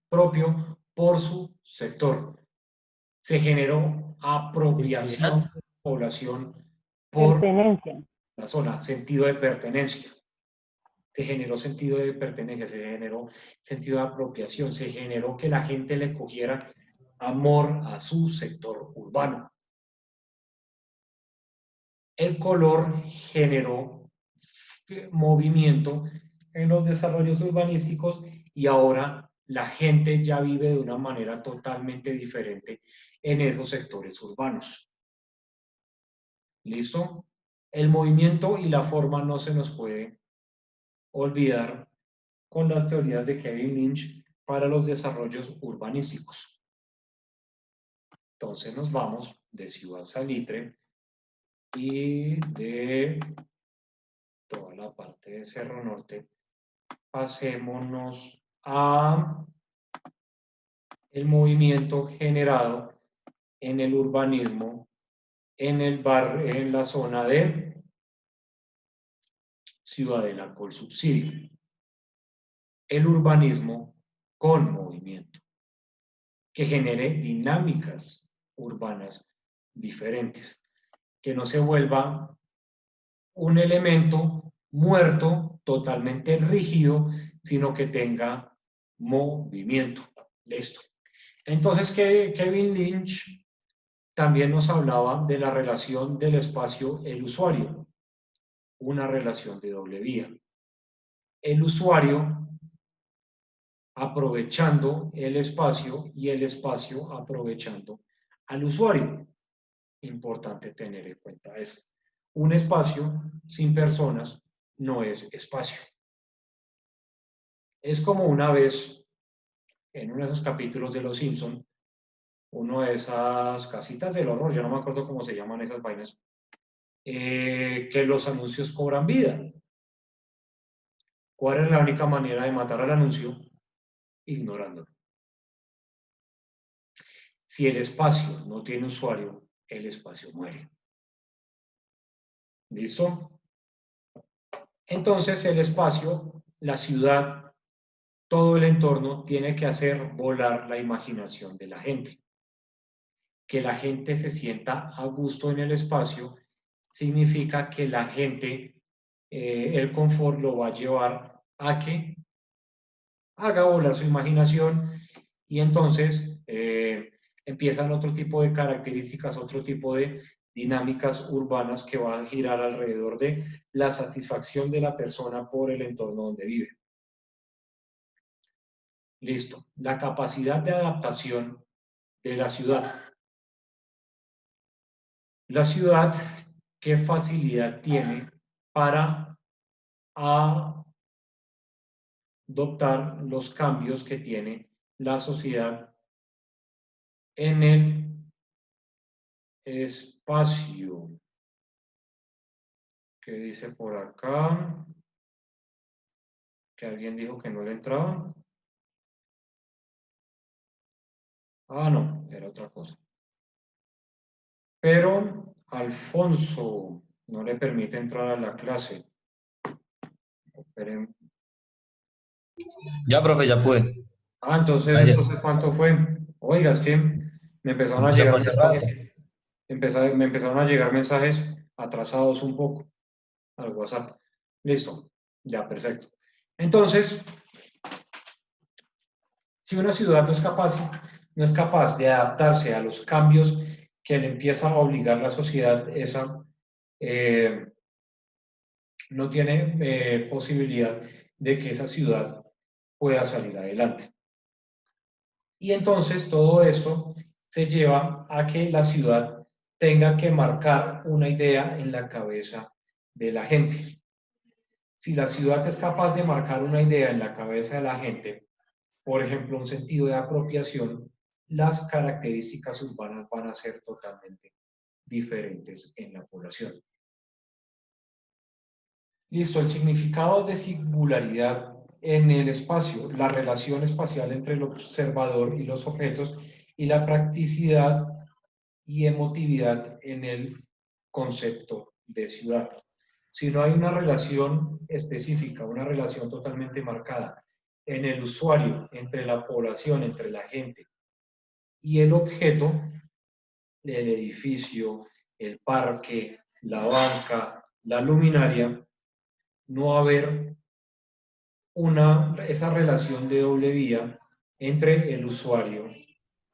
propio por su sector. Se generó apropiación de la población por Pertenencia. la zona, sentido de pertenencia. Se generó sentido de pertenencia, se generó sentido de apropiación, se generó que la gente le cogiera amor a su sector urbano. El color generó movimiento en los desarrollos urbanísticos y ahora la gente ya vive de una manera totalmente diferente en esos sectores urbanos. ¿Listo? El movimiento y la forma no se nos puede olvidar con las teorías de Kevin Lynch para los desarrollos urbanísticos. Entonces nos vamos de Ciudad Salitre y de toda la parte de Cerro Norte, pasémonos a el movimiento generado en el urbanismo en la zona de Ciudadela con subsidio. El urbanismo con movimiento, que genere dinámicas urbanas diferentes, que no se vuelva un elemento muerto, totalmente rígido, sino que tenga movimiento. Listo. Entonces, Kevin Lynch también nos hablaba de la relación del espacio-el usuario, una relación de doble vía. El usuario aprovechando el espacio y el espacio aprovechando al usuario. Importante tener en cuenta eso. Un espacio sin personas no es espacio. Es como una vez, en uno de esos capítulos de Los Simpson, uno de esas casitas del horror, yo no me acuerdo cómo se llaman esas vainas, que los anuncios cobran vida. ¿Cuál es la única manera de matar al anuncio? Ignorándolo. Si el espacio no tiene usuario, el espacio muere. ¿Listo? Entonces el espacio, la ciudad, todo el entorno tiene que hacer volar la imaginación de la gente. Que la gente se sienta a gusto en el espacio significa que la gente, el confort lo va a llevar a que haga volar su imaginación y entonces empiezan otro tipo de características, otro tipo de dinámicas urbanas que van a girar alrededor de la satisfacción de la persona por el entorno donde vive. Listo. La capacidad de adaptación de la ciudad. La ciudad, ¿qué facilidad tiene para adoptar los cambios que tiene la sociedad en el espacio? ¿Qué dice por acá? Que alguien dijo que no le entraba. Ah, no, era otra cosa. Pero Alfonso no le permite entrar a la clase. Esperen. Ya, profe, ya pude. Ah, entonces, Gracias. ¿cuánto fue? Oiga, es que me empezaron a Ya llegar fue hace rato. mensajes. Me empezaron a llegar mensajes atrasados un poco al WhatsApp. Listo, ya, perfecto. Entonces, si una ciudad no es capaz de adaptarse a los cambios que le empieza a obligar la sociedad, esa no tiene posibilidad de que esa ciudad pueda salir adelante. Y entonces todo esto se lleva a que la ciudad tenga que marcar una idea en la cabeza de la gente. Si la ciudad es capaz de marcar una idea en la cabeza de la gente, por ejemplo, un sentido de apropiación, las características urbanas van a ser totalmente diferentes en la población. Listo, el significado de singularidad en el espacio, la relación espacial entre el observador y los objetos y la practicidad y emotividad en el concepto de ciudad. Si no hay una relación específica, una relación totalmente marcada en el usuario, entre la población, entre la gente y el objeto, el edificio, el parque, la banca, la luminaria, no va a haber esa relación de doble vía entre el usuario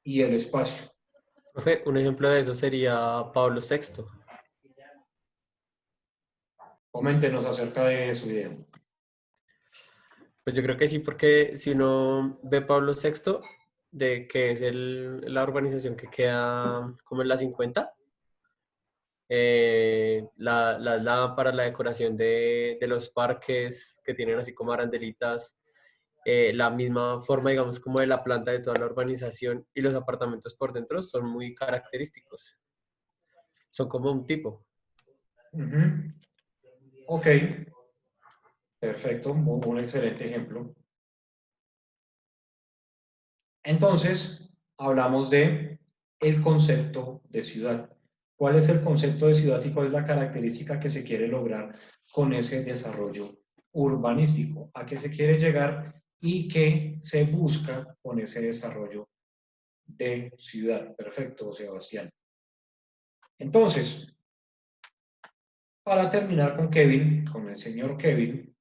y el espacio. Profe, un ejemplo de eso sería Pablo VI. Coméntenos acerca de su idea. Pues yo creo que sí, porque si uno ve Pablo VI, de que es la urbanización que queda como en la 50, las lámparas, la decoración de los parques que tienen así como arandelitas, la misma forma, digamos, como de la planta de toda la urbanización y los apartamentos por dentro son muy característicos. Son como un tipo. Ujú. Ok, perfecto, un excelente ejemplo. Entonces, hablamos de el concepto de ciudad. ¿Cuál es el concepto de ciudad y cuál es la característica que se quiere lograr con ese desarrollo urbanístico? ¿A qué se quiere llegar y qué se busca con ese desarrollo de ciudad? Perfecto, Sebastián. Entonces, para terminar con Kevin, con el señor Kevin,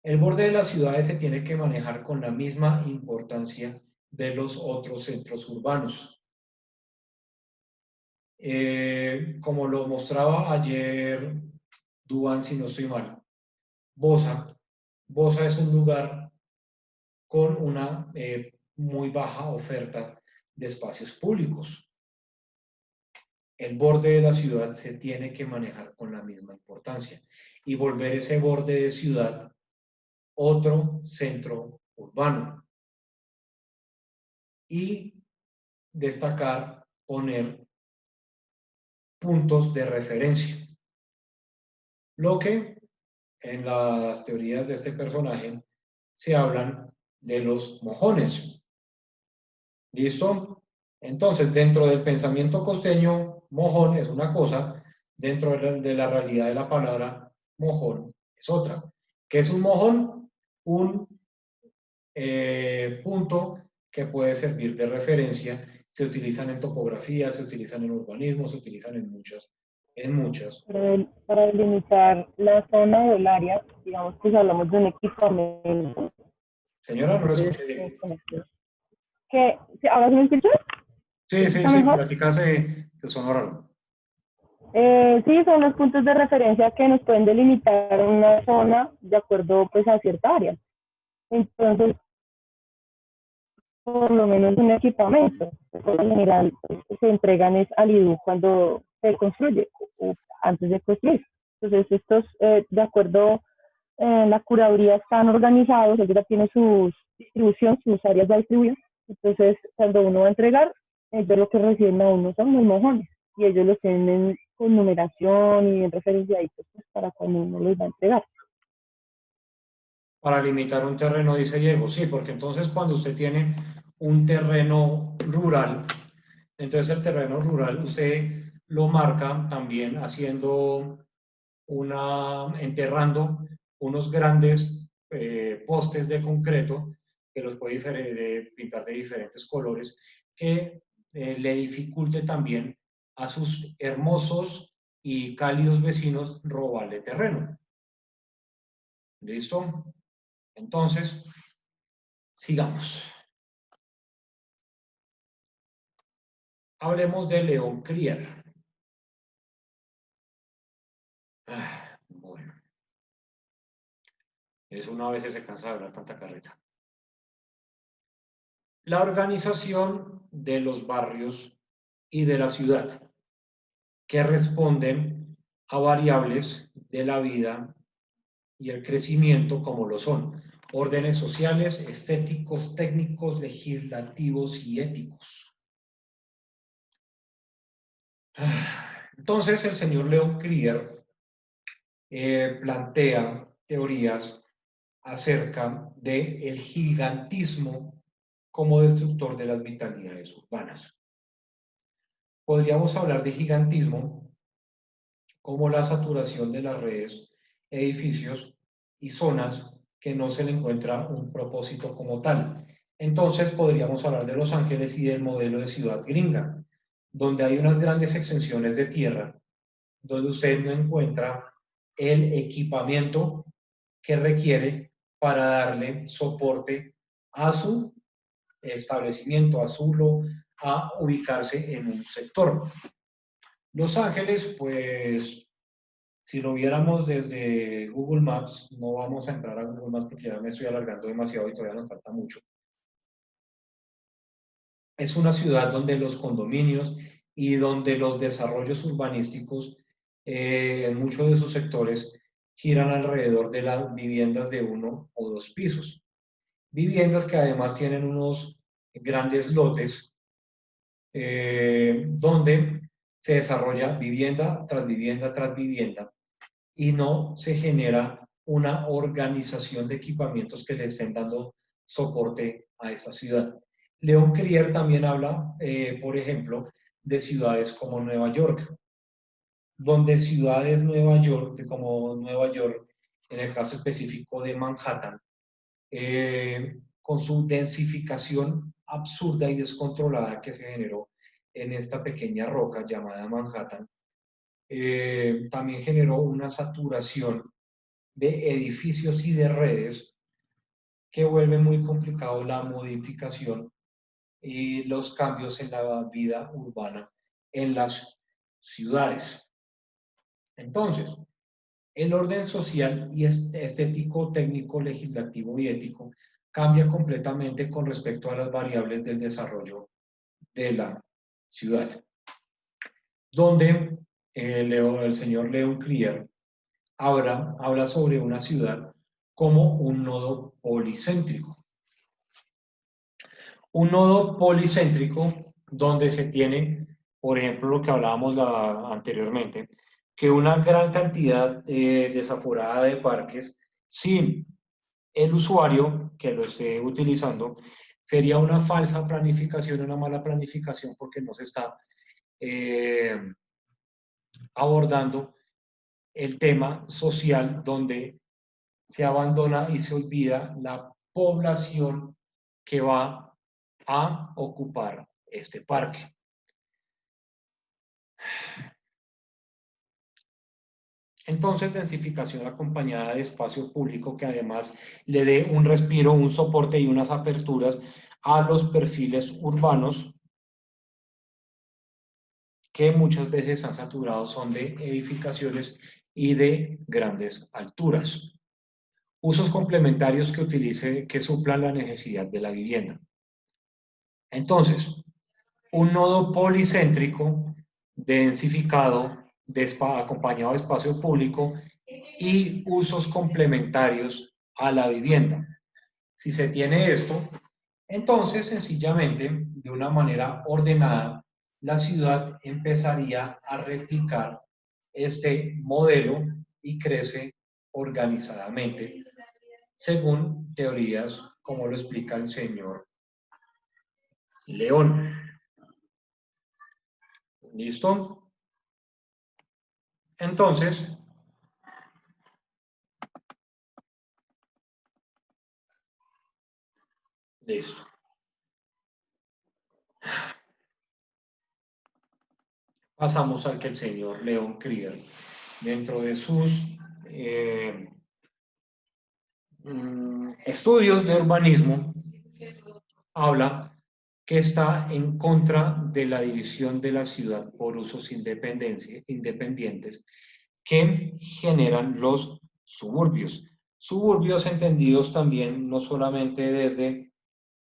el borde de las ciudades se tiene que manejar con la misma importancia de los otros centros urbanos. Como lo mostraba ayer Duván, si no estoy mal, Bosa. Bosa es un lugar con una muy baja oferta de espacios públicos. El borde de la ciudad se tiene que manejar con la misma importancia y volver ese borde de ciudad otro centro urbano. Y destacar, poner puntos de referencia. Lo que en las teorías de este personaje se hablan de los mojones. ¿Listo? Entonces, dentro del pensamiento costeño, mojón es una cosa, dentro de la realidad de la palabra mojón es otra. ¿Qué es un mojón? Un punto que puede servir de referencia. Se utilizan en topografía, se utilizan en urbanismo, se utilizan en muchas. Para delimitar la zona o el área, digamos que si hablamos de un equipamiento. Señora, no lo escuché bien. ¿Ahora sí me escuchas? Sí, sí, sí, por aquí se sonó raro. Sí, son los puntos de referencia que nos pueden delimitar una zona de acuerdo pues a cierta área. Entonces, por lo menos un equipamiento, por lo general pues, se entregan es al IDU cuando se construye o antes de construir. Entonces, estos, de acuerdo, la curaduría están organizados, ellos ya tienen su distribución, sus áreas de distribución. Entonces, cuando uno va a entregar, ellos lo que reciben a uno son los mojones y ellos los tienen con numeración y bien referenciaditos pues, para cuando uno los va a entregar. Para limitar un terreno, dice Diego, sí, porque entonces cuando usted tiene un terreno rural, entonces el terreno rural usted lo marca también haciendo enterrando unos grandes postes de concreto que los puede pintar de diferentes colores, que le dificulte también a sus hermosos y cálidos vecinos robarle terreno. ¿Listo? Entonces, sigamos. Hablemos de León Crier. Bueno. Es una vez se cansa de hablar tanta carreta. La organización de los barrios y de la ciudad, que responden a variables de la vida y el crecimiento como lo son órdenes sociales, estéticos, técnicos, legislativos y éticos. Entonces el señor León Crier plantea teorías acerca del gigantismo como destructor de las vitalidades urbanas. Podríamos hablar de gigantismo como la saturación de las redes, edificios y zonas que no se le encuentra un propósito como tal. Entonces podríamos hablar de Los Ángeles y del modelo de ciudad gringa, donde hay unas grandes extensiones de tierra, donde usted no encuentra el equipamiento que requiere para darle soporte a su establecimiento, a ubicarse en un sector. Los Ángeles, pues, si lo viéramos desde Google Maps, no vamos a entrar a Google Maps porque ya me estoy alargando demasiado y todavía nos falta mucho. Es una ciudad donde los condominios y donde los desarrollos urbanísticos en muchos de sus sectores giran alrededor de las viviendas de 1 o 2 pisos. Viviendas que además tienen unos grandes lotes donde se desarrolla vivienda tras vivienda tras vivienda y no se genera una organización de equipamientos que le estén dando soporte a esa ciudad. Leon Crier también habla, por ejemplo, de ciudades como Nueva York, donde ciudades como Nueva York, en el caso específico de Manhattan, con su densificación absurda y descontrolada que se generó en esta pequeña roca llamada Manhattan, también generó una saturación de edificios y de redes que vuelve muy complicado la modificación y los cambios en la vida urbana en las ciudades. Entonces, el orden social y estético, técnico, legislativo y ético cambia completamente con respecto a las variables del desarrollo de la ciudad, donde el señor Leon Crier habla sobre una ciudad como un nodo policéntrico. Un nodo policéntrico donde se tiene, por ejemplo, lo que hablábamos anteriormente, que una gran cantidad desaforada de parques sin el usuario que lo esté utilizando sería una falsa planificación, una mala planificación porque no se está abordando el tema social donde se abandona y se olvida la población que va a ocupar este parque. Entonces, densificación acompañada de espacio público que además le dé un respiro, un soporte y unas aperturas a los perfiles urbanos que muchas veces están saturados, son de edificaciones y de grandes alturas. Usos complementarios que suplan la necesidad de la vivienda. Entonces, un nodo policéntrico, densificado, acompañado de espacio público y usos complementarios a la vivienda. Si se tiene esto, entonces sencillamente, de una manera ordenada, la ciudad empezaría a replicar este modelo y crece organizadamente, según teorías como lo explica el señor León. ¿Listo? Entonces, listo. Pasamos al que el señor Leon Crier, dentro de sus estudios de urbanismo, habla que está en contra de la división de la ciudad por usos independientes que generan los suburbios. Suburbios entendidos también no solamente desde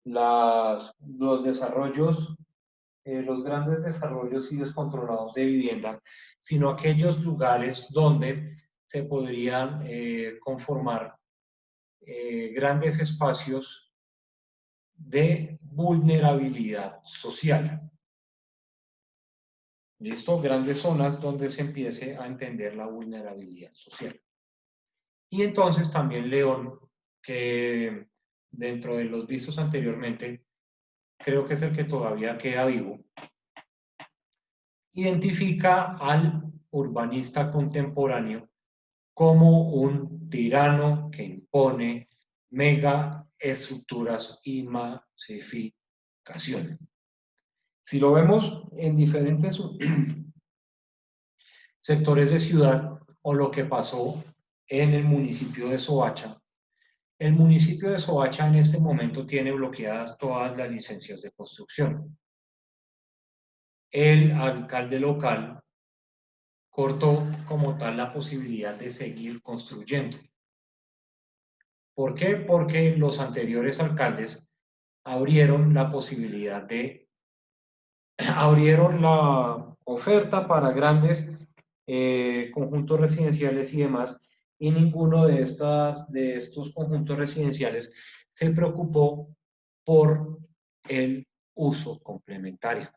los desarrollos, los grandes desarrollos y descontrolados de vivienda, sino aquellos lugares donde se podrían conformar grandes espacios de vulnerabilidad social. ¿Listo? Grandes zonas donde se empiece a entender la vulnerabilidad social. Y entonces también León, que dentro de los vistos anteriormente, creo que es el que todavía queda vivo, identifica al urbanista contemporáneo como un tirano que impone mega estructuras y masificación. Si lo vemos en diferentes sectores de ciudad o lo que pasó en el municipio de Soacha, el municipio de Soacha en este momento tiene bloqueadas todas las licencias de construcción. El alcalde local cortó como tal la posibilidad de seguir construyendo. ¿Por qué? Porque los anteriores alcaldes abrieron la posibilidad de abrieron la oferta para grandes conjuntos residenciales y demás, y ninguno de estos conjuntos residenciales se preocupó por el uso complementario.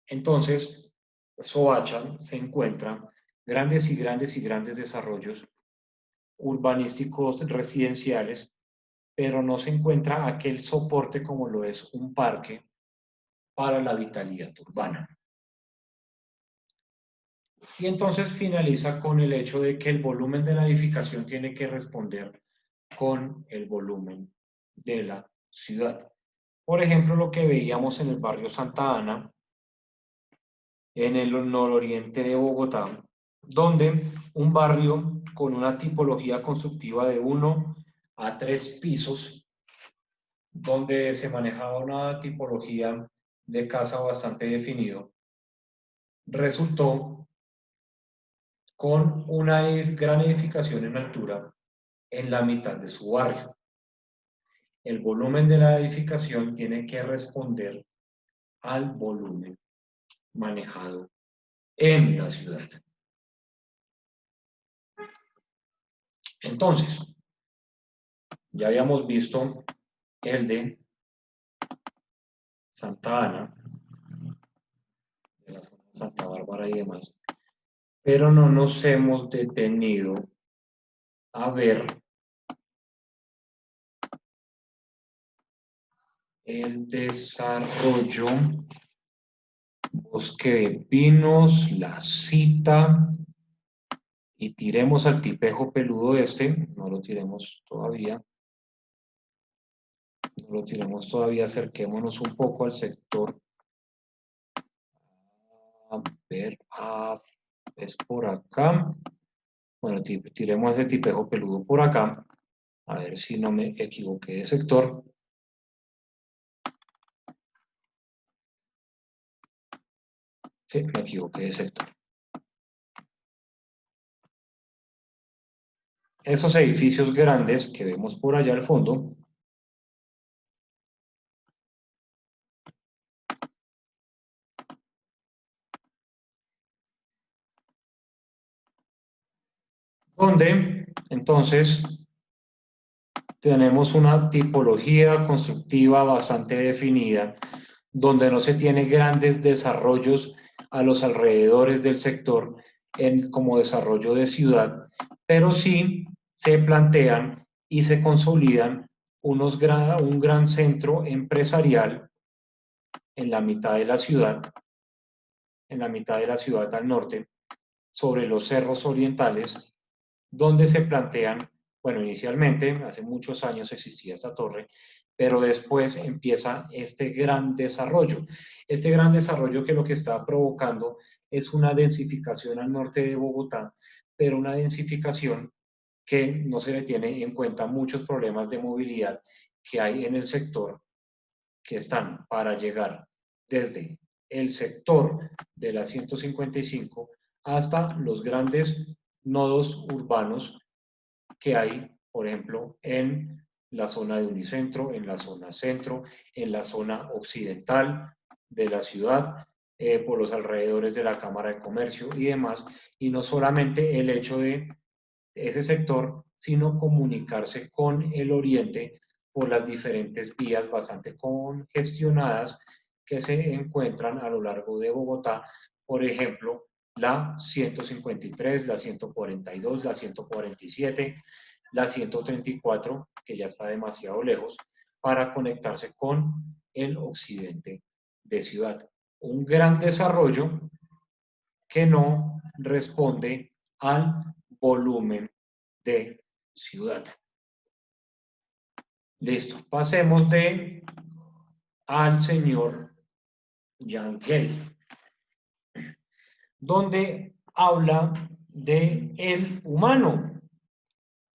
Entonces, Soacha se encuentra grandes y grandes y grandes desarrollos urbanísticos residenciales, pero no se encuentra aquel soporte como lo es un parque para la vitalidad urbana. Y entonces finaliza con el hecho de que el volumen de la edificación tiene que responder con el volumen de la ciudad. Por ejemplo, lo que veíamos en el barrio Santa Ana, en el nororiente de Bogotá, donde un barrio con una tipología constructiva de 1 a 3 pisos, donde se manejaba una tipología de casa bastante definido, resultó con una gran edificación en altura en la mitad de su barrio. El volumen de la edificación tiene que responder al volumen manejado en la ciudad. Entonces, ya habíamos visto el de Santa Ana, de la zona de Santa Bárbara y demás, pero no nos hemos detenido a ver el desarrollo Bosque de Pinos, La Cita, y tiremos al tipejo peludo este, no lo tiremos todavía, acerquémonos un poco al sector, a ver, es por acá, bueno, tiremos ese tipejo peludo por acá, a ver si no me equivoqué de sector. Sí, me equivoqué de sector. Esos edificios grandes que vemos por allá al fondo, donde entonces tenemos una tipología constructiva bastante definida, donde no se tiene grandes desarrollos a los alrededores del sector como desarrollo de ciudad, pero sí se plantean y se consolidan un gran centro empresarial en la mitad de la ciudad, al norte, sobre los cerros orientales, donde se plantean, bueno, inicialmente, hace muchos años existía esta torre, pero después empieza este gran desarrollo. Este gran desarrollo que lo que está provocando es una densificación al norte de Bogotá, pero una densificación que no se le tiene en cuenta muchos problemas de movilidad que hay en el sector, que están para llegar desde el sector de la 155 hasta los grandes nodos urbanos que hay, por ejemplo, en la zona de Unicentro, en la zona centro, en la zona occidental de la ciudad, por los alrededores de la Cámara de Comercio y demás, y no solamente el hecho de ese sector, sino comunicarse con el oriente por las diferentes vías bastante congestionadas que se encuentran a lo largo de Bogotá, por ejemplo, la 153, la 142, la 147, la 134, que ya está demasiado lejos, para conectarse con el occidente de ciudad. Un gran desarrollo que no responde al volumen de ciudad. Listo. Pasemos al señor Yangel, donde habla de el humano.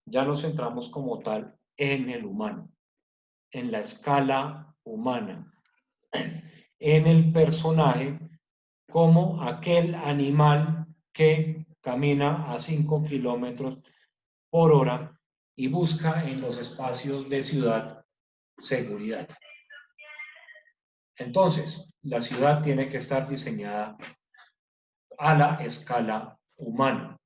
Ya nos centramos como tal en el humano, en la escala humana, en el personaje como aquel animal que camina a 5 kilómetros por hora y busca en los espacios de ciudad seguridad. Entonces, la ciudad tiene que estar diseñada a la escala humana.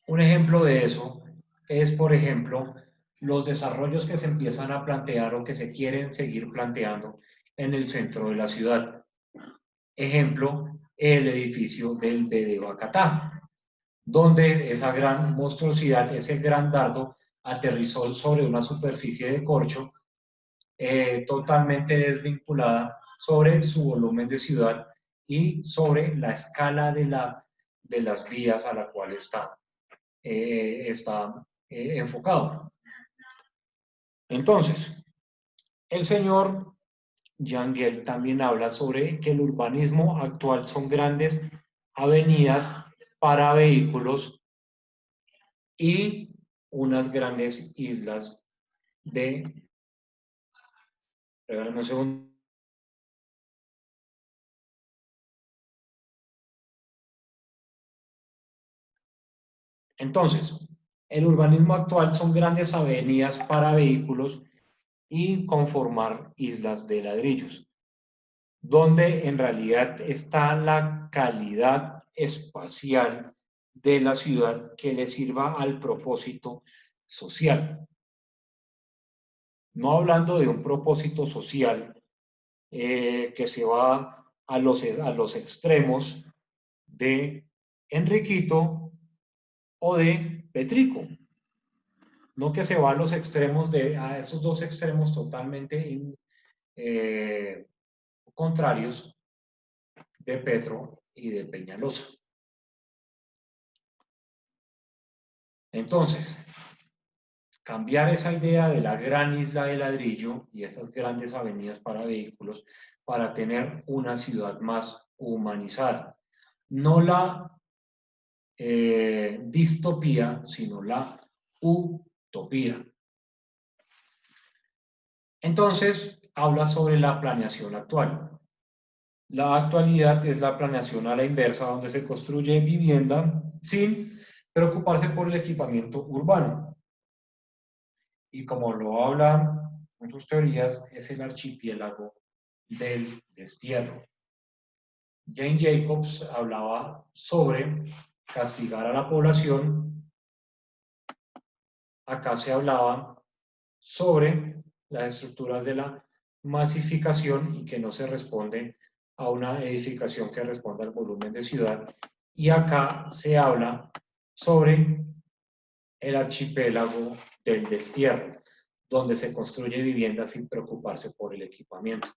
Un ejemplo de eso es, por ejemplo, los desarrollos que se empiezan a plantear o que se quieren seguir planteando en el centro de la ciudad. Ejemplo, el edificio del BD Bacatá, donde esa gran monstruosidad, ese gran dardo, aterrizó sobre una superficie de corcho totalmente desvinculada sobre su volumen de ciudad y sobre la escala de las vías a la cual está enfocado. Entonces, el señor Yangel también habla sobre que el urbanismo actual son grandes avenidas para vehículos y unas grandes islas de... Regálame un segundo. Entonces, el urbanismo actual son grandes avenidas para vehículos y conformar islas de ladrillos, donde en realidad está la calidad espacial de la ciudad que le sirva al propósito social. No hablando de un propósito social que se va a los extremos de Enriquito o de Petrico. No que se va a los extremos a esos dos extremos totalmente contrarios de Petro y de Peñalosa. Entonces, cambiar esa idea de la gran isla de ladrillo y esas grandes avenidas para vehículos para tener una ciudad más humanizada. No la distopía, sino la utopía. Entonces, habla sobre la planeación actual. La actualidad es la planeación a la inversa, donde se construye vivienda sin preocuparse por el equipamiento urbano. Y como lo hablan en sus teorías, es el archipiélago del destierro. Jane Jacobs hablaba sobre castigar a la población. Acá se hablaba sobre las estructuras de la masificación y que no se responde a una edificación que responda al volumen de ciudad. Y acá se habla sobre el archipiélago del destierro, donde se construye vivienda sin preocuparse por el equipamiento.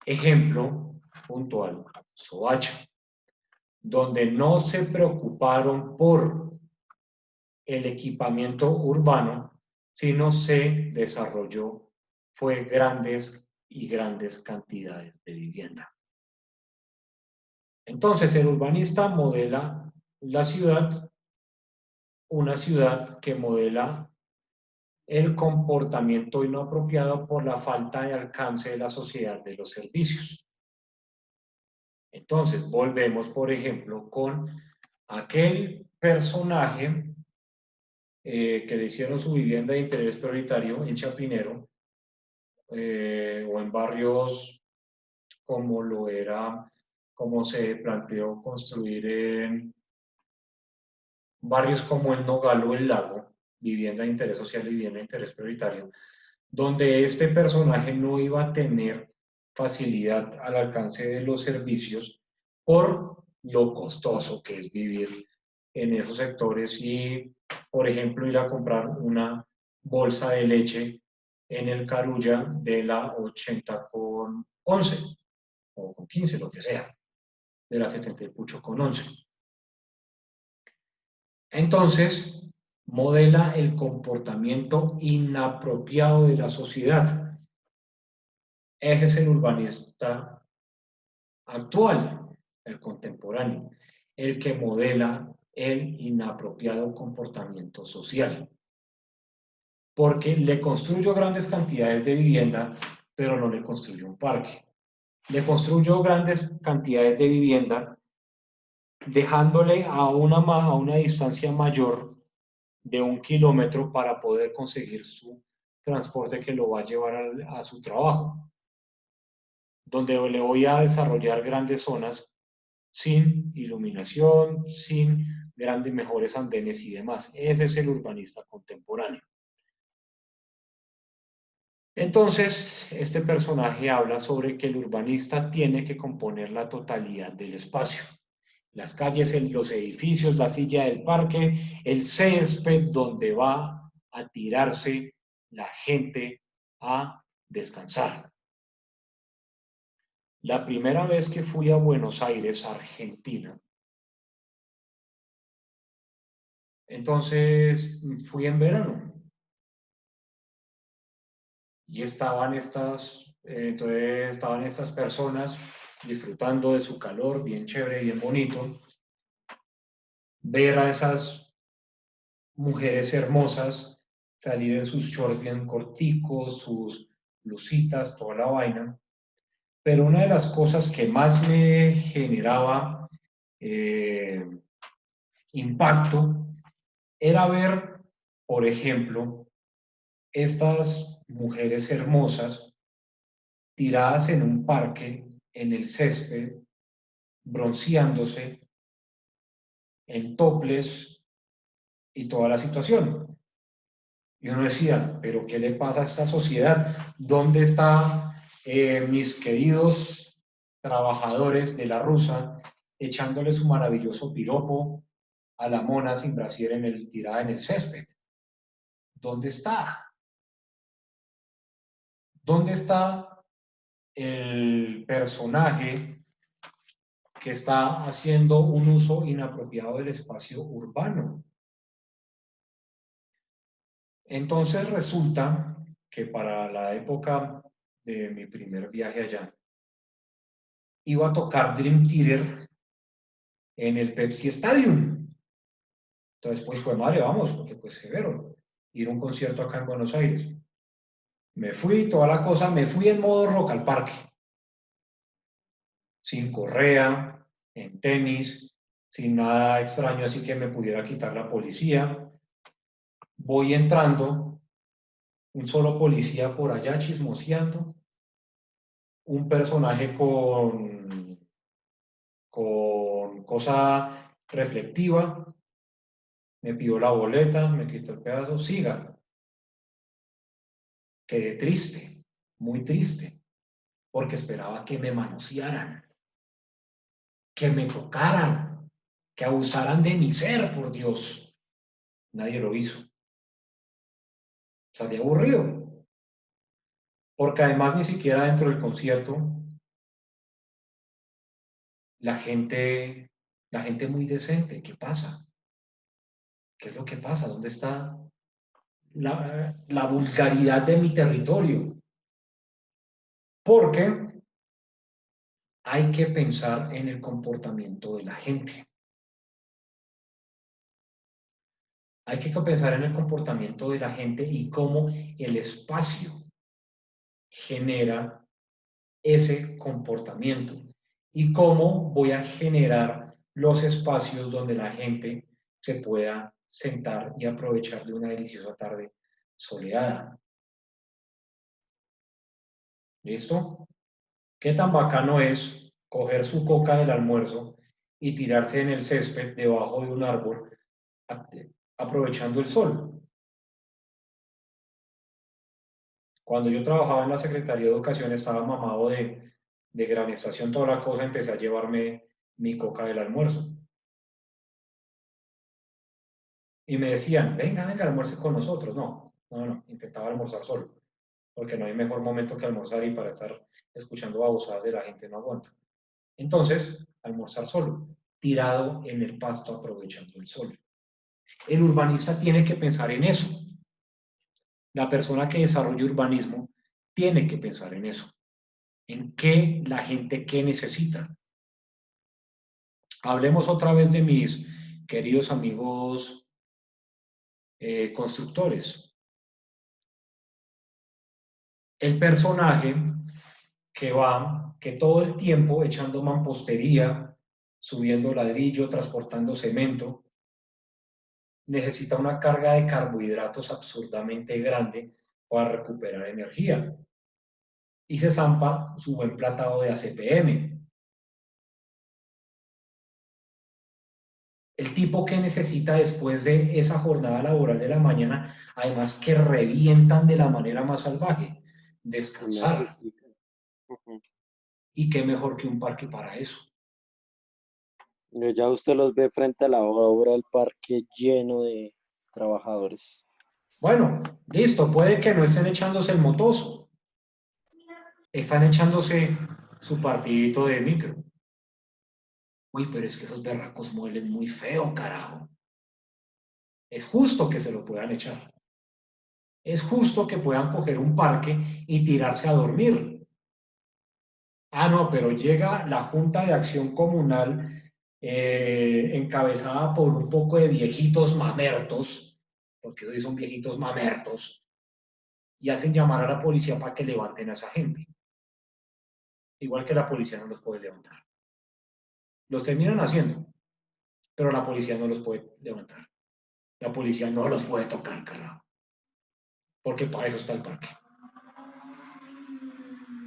Ejemplo puntual, Soacha, donde no se preocuparon por el equipamiento urbano, sino se desarrolló, fue grandes y grandes cantidades de vivienda. Entonces, el urbanista modela la ciudad, una ciudad que modela el comportamiento inapropiado por la falta de alcance de la sociedad de los servicios. Entonces, volvemos, por ejemplo, con aquel personaje que le hicieron su vivienda de interés prioritario en Chapinero, o en barrios como lo era, como se planteó construir en barrios como el Nogal o el Lago, vivienda de interés social y vivienda de interés prioritario, donde este personaje no iba a tener facilidad al alcance de los servicios por lo costoso que es vivir en esos sectores y, por ejemplo, ir a comprar una bolsa de leche en el Carulla de la 80 con 11 o con 15, lo que sea, de la 70 y pucho con 11. Entonces, modela el comportamiento inapropiado de la sociedad. Ese es el urbanista actual, el contemporáneo, el que modela el inapropiado comportamiento social. Porque le construyó grandes cantidades de vivienda, pero no le construyó un parque. Le construyó grandes cantidades de vivienda, dejándole a una distancia mayor de 1 kilómetro para poder conseguir su transporte que lo va a llevar a su trabajo, donde le voy a desarrollar grandes zonas sin iluminación, sin grandes mejores andenes y demás. Ese es el urbanista contemporáneo. Entonces, este personaje habla sobre que el urbanista tiene que componer la totalidad del espacio. Las calles, los edificios, la silla del parque, el césped donde va a tirarse la gente a descansar. La primera vez que fui a Buenos Aires, Argentina, entonces fui en verano y estaban estas personas disfrutando de su calor, bien chévere, bien bonito. Ver a esas mujeres hermosas salir en sus shorts bien corticos, sus blusitas, toda la vaina. Pero una de las cosas que más me generaba impacto era ver, por ejemplo, estas mujeres hermosas tiradas en un parque, en el césped, bronceándose, en toples y toda la situación. Y uno decía, ¿pero qué le pasa a esta sociedad? ¿Dónde están mis queridos trabajadores de la rusa echándole su maravilloso piropo a la mona sin brasier tirada en el césped? ¿Dónde está? ¿Dónde está el personaje que está haciendo un uso inapropiado del espacio urbano? Entonces resulta que para la época de mi primer viaje allá, iba a tocar Dream Theater en el Pepsi Stadium. Entonces, pues fue madre, vamos, porque pues severo, ir a un concierto acá en Buenos Aires. Me fui, toda la cosa, me fui en modo rock al parque. Sin correa, en tenis, sin nada extraño así que me pudiera quitar la policía. Voy entrando, un solo policía por allá chismoseando, un personaje con cosa reflectiva, me pidió la boleta, me quitó el pedazo, siga. Quedé triste, muy triste, porque esperaba que me manosearan, que me tocaran, que abusaran de mi ser, por Dios. Nadie lo hizo. Salí aburrido, porque además ni siquiera dentro del concierto, la gente muy decente, ¿qué pasa? ¿Qué es lo que pasa? ¿Dónde está la vulgaridad de mi territorio? Porque hay que pensar en el comportamiento de la gente. Hay que pensar en el comportamiento de la gente y cómo el espacio genera ese comportamiento y cómo voy a generar los espacios donde la gente se pueda sentar y aprovechar de una deliciosa tarde soleada. ¿Listo? ¿Qué tan bacano es coger su coca del almuerzo y tirarse en el césped debajo de un árbol aprovechando el sol? Cuando yo trabajaba en la Secretaría de Educación, estaba mamado de granización, toda la cosa, empecé a llevarme mi coca del almuerzo. Y me decían, venga, almuerce con nosotros. No, intentaba almorzar solo, porque no hay mejor momento que almorzar y para estar escuchando babosadas de la gente no aguanta. Entonces, almorzar solo, tirado en el pasto aprovechando el sol. El urbanista tiene que pensar en eso. La persona que desarrolla urbanismo tiene que pensar en eso. En qué la gente qué necesita. Hablemos otra vez de mis queridos amigos constructores. El personaje que todo el tiempo echando mampostería, subiendo ladrillo, transportando cemento, necesita una carga de carbohidratos absurdamente grande para recuperar energía. Y se zampa su buen platado de ACPM. El tipo que necesita después de esa jornada laboral de la mañana, además que revientan de la manera más salvaje, descansar. Y qué mejor que un parque para eso. Ya usted los ve frente a la obra del parque lleno de trabajadores. Bueno, listo, puede que no estén echándose el motoso. Están echándose su partidito de micro. Uy, pero es que esos berracos muelen muy feo, carajo. Es justo que se lo puedan echar. Es justo que puedan coger un parque y tirarse a dormir. Ah, no, pero llega la Junta de Acción Comunal encabezada por un poco de viejitos mamertos, porque hoy son viejitos mamertos, y hacen llamar a la policía para que levanten a esa gente. Igual que la policía no los puede levantar. Los terminan haciendo, pero la policía no los puede levantar. La policía no los puede tocar, carajo. Porque para eso está el parque.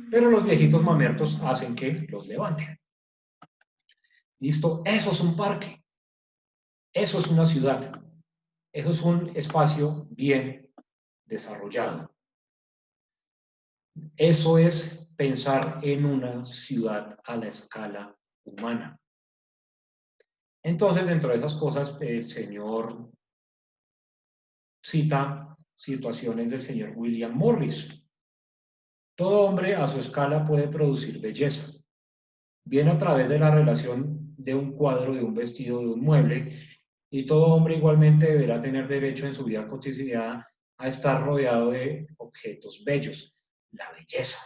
Pero los viejitos mamertos hacen que los levanten. Listo, eso es un parque. Eso es una ciudad. Eso es un espacio bien desarrollado. Eso es pensar en una ciudad a la escala humana. Entonces, dentro de esas cosas, el señor cita situaciones del señor William Morris. Todo hombre a su escala puede producir belleza, bien a través de la relación de un cuadro, de un vestido, de un mueble, y todo hombre igualmente deberá tener derecho en su vida cotidiana a estar rodeado de objetos bellos, la belleza.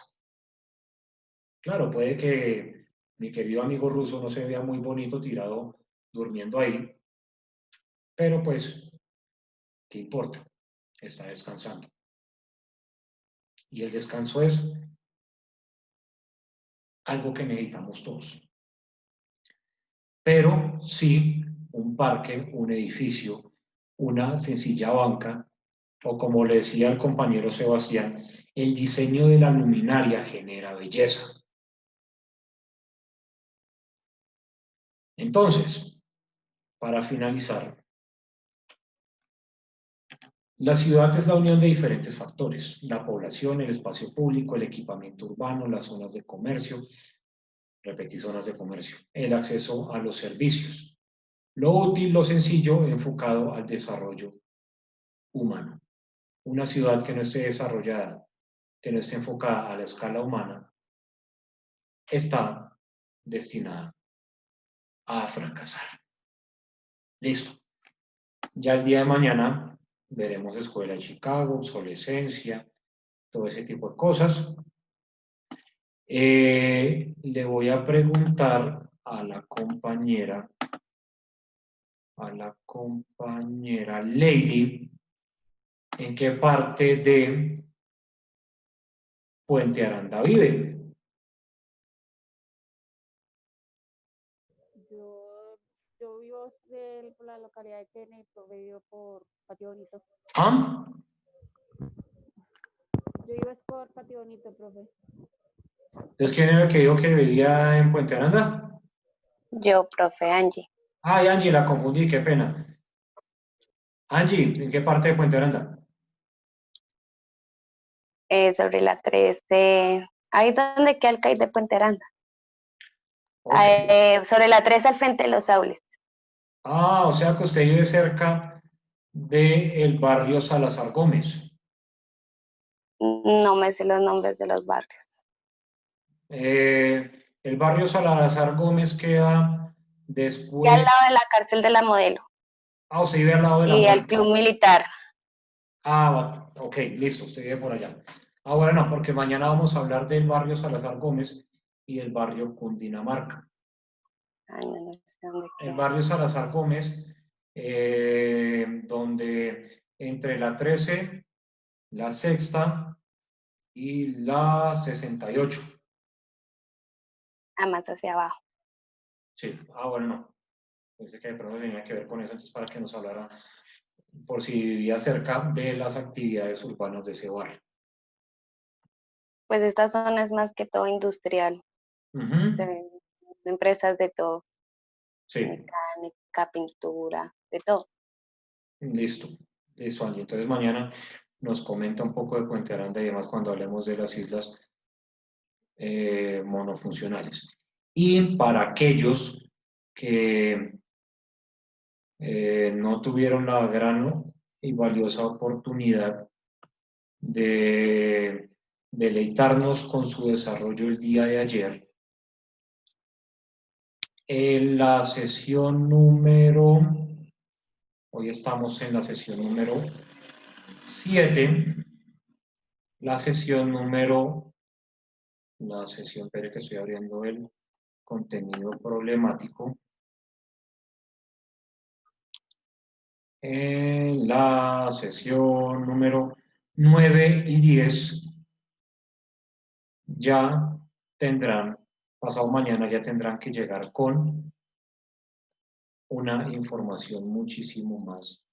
Claro, puede que mi querido amigo ruso no se vea muy bonito tirado durmiendo ahí, pero pues, ¿qué importa? Está descansando. Y el descanso es algo que necesitamos todos. Pero sí, un parque, un edificio, una sencilla banca, o como le decía el compañero Sebastián, el diseño de la luminaria genera belleza. Entonces, para finalizar, la ciudad es la unión de diferentes factores: la población, el espacio público, el equipamiento urbano, las zonas de comercio, repetí, zonas de comercio, el acceso a los servicios, lo útil, lo sencillo, enfocado al desarrollo humano. Una ciudad que no esté desarrollada, que no esté enfocada a la escala humana, está destinada a fracasar. Listo. Ya el día de mañana veremos Escuela de Chicago, obsolescencia, todo ese tipo de cosas. Le voy a preguntar a la compañera Lady, ¿en qué parte de Puente Aranda vive? Yo vivo por la localidad de Kennedy, profe, vivo por Patio Bonito. ¿Ah? Yo vivo por Patio Bonito, profe. Entonces, ¿quién era el que dijo que vivía en Puente Aranda? Yo, profe Angie. Ay, Angie, la confundí, qué pena. Angie, ¿en qué parte de Puente Aranda? Sobre la 13, ahí donde queda el CAI de Puente Aranda. Okay. Sobre la 13 al frente de los Aules. Ah, o sea que usted vive cerca del barrio Salazar Gómez. No me sé los nombres de los barrios. El barrio Salazar Gómez queda Y después... al lado de la cárcel de la Modelo. Ah, usted vive al lado de la Y al muerte. club militar. Ah, ok, listo, usted vive por allá. Ah, bueno, porque mañana vamos a hablar del barrio Salazar Gómez y del barrio Cundinamarca. Ay, no sé dónde El queda. barrio Salazar Gómez, donde entre la 13, la sexta y la 68. Ah, más hacia abajo. Sí, bueno, no. Pensé que de pronto tenía que ver con eso, entonces para que nos hablara por si vivía cerca de las actividades urbanas de ese barrio. Pues esta zona es más que todo industrial, Ujú. se ven empresas de todo, Sí, mecánica, pintura, de todo. listo. Listo, Angie. Entonces mañana nos comenta un poco de Puente Aranda y demás cuando hablemos de las islas monofuncionales. Y para aquellos que no tuvieron la gran y valiosa oportunidad de deleitarnos con su desarrollo el día de ayer, en la sesión hoy estamos en la sesión número 7, espere que estoy abriendo el contenido problemático. En la sesión número 9 y 10 ya tendrán, pasado mañana ya tendrán que llegar con una información muchísimo más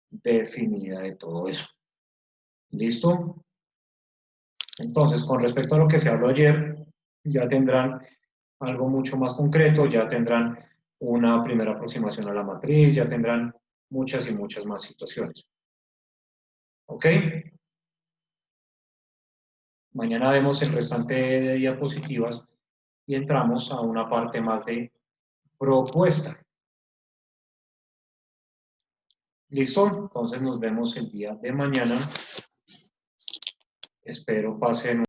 definida de todo eso. ¿Listo? Entonces, con respecto a lo que se habló ayer, ya tendrán algo mucho más concreto, ya tendrán una primera aproximación a la matriz, ya tendrán muchas y muchas más situaciones. ¿Ok? Mañana vemos el restante de diapositivas y entramos a una parte más de propuesta. ¿Listo? Entonces nos vemos el día de mañana. Espero pasen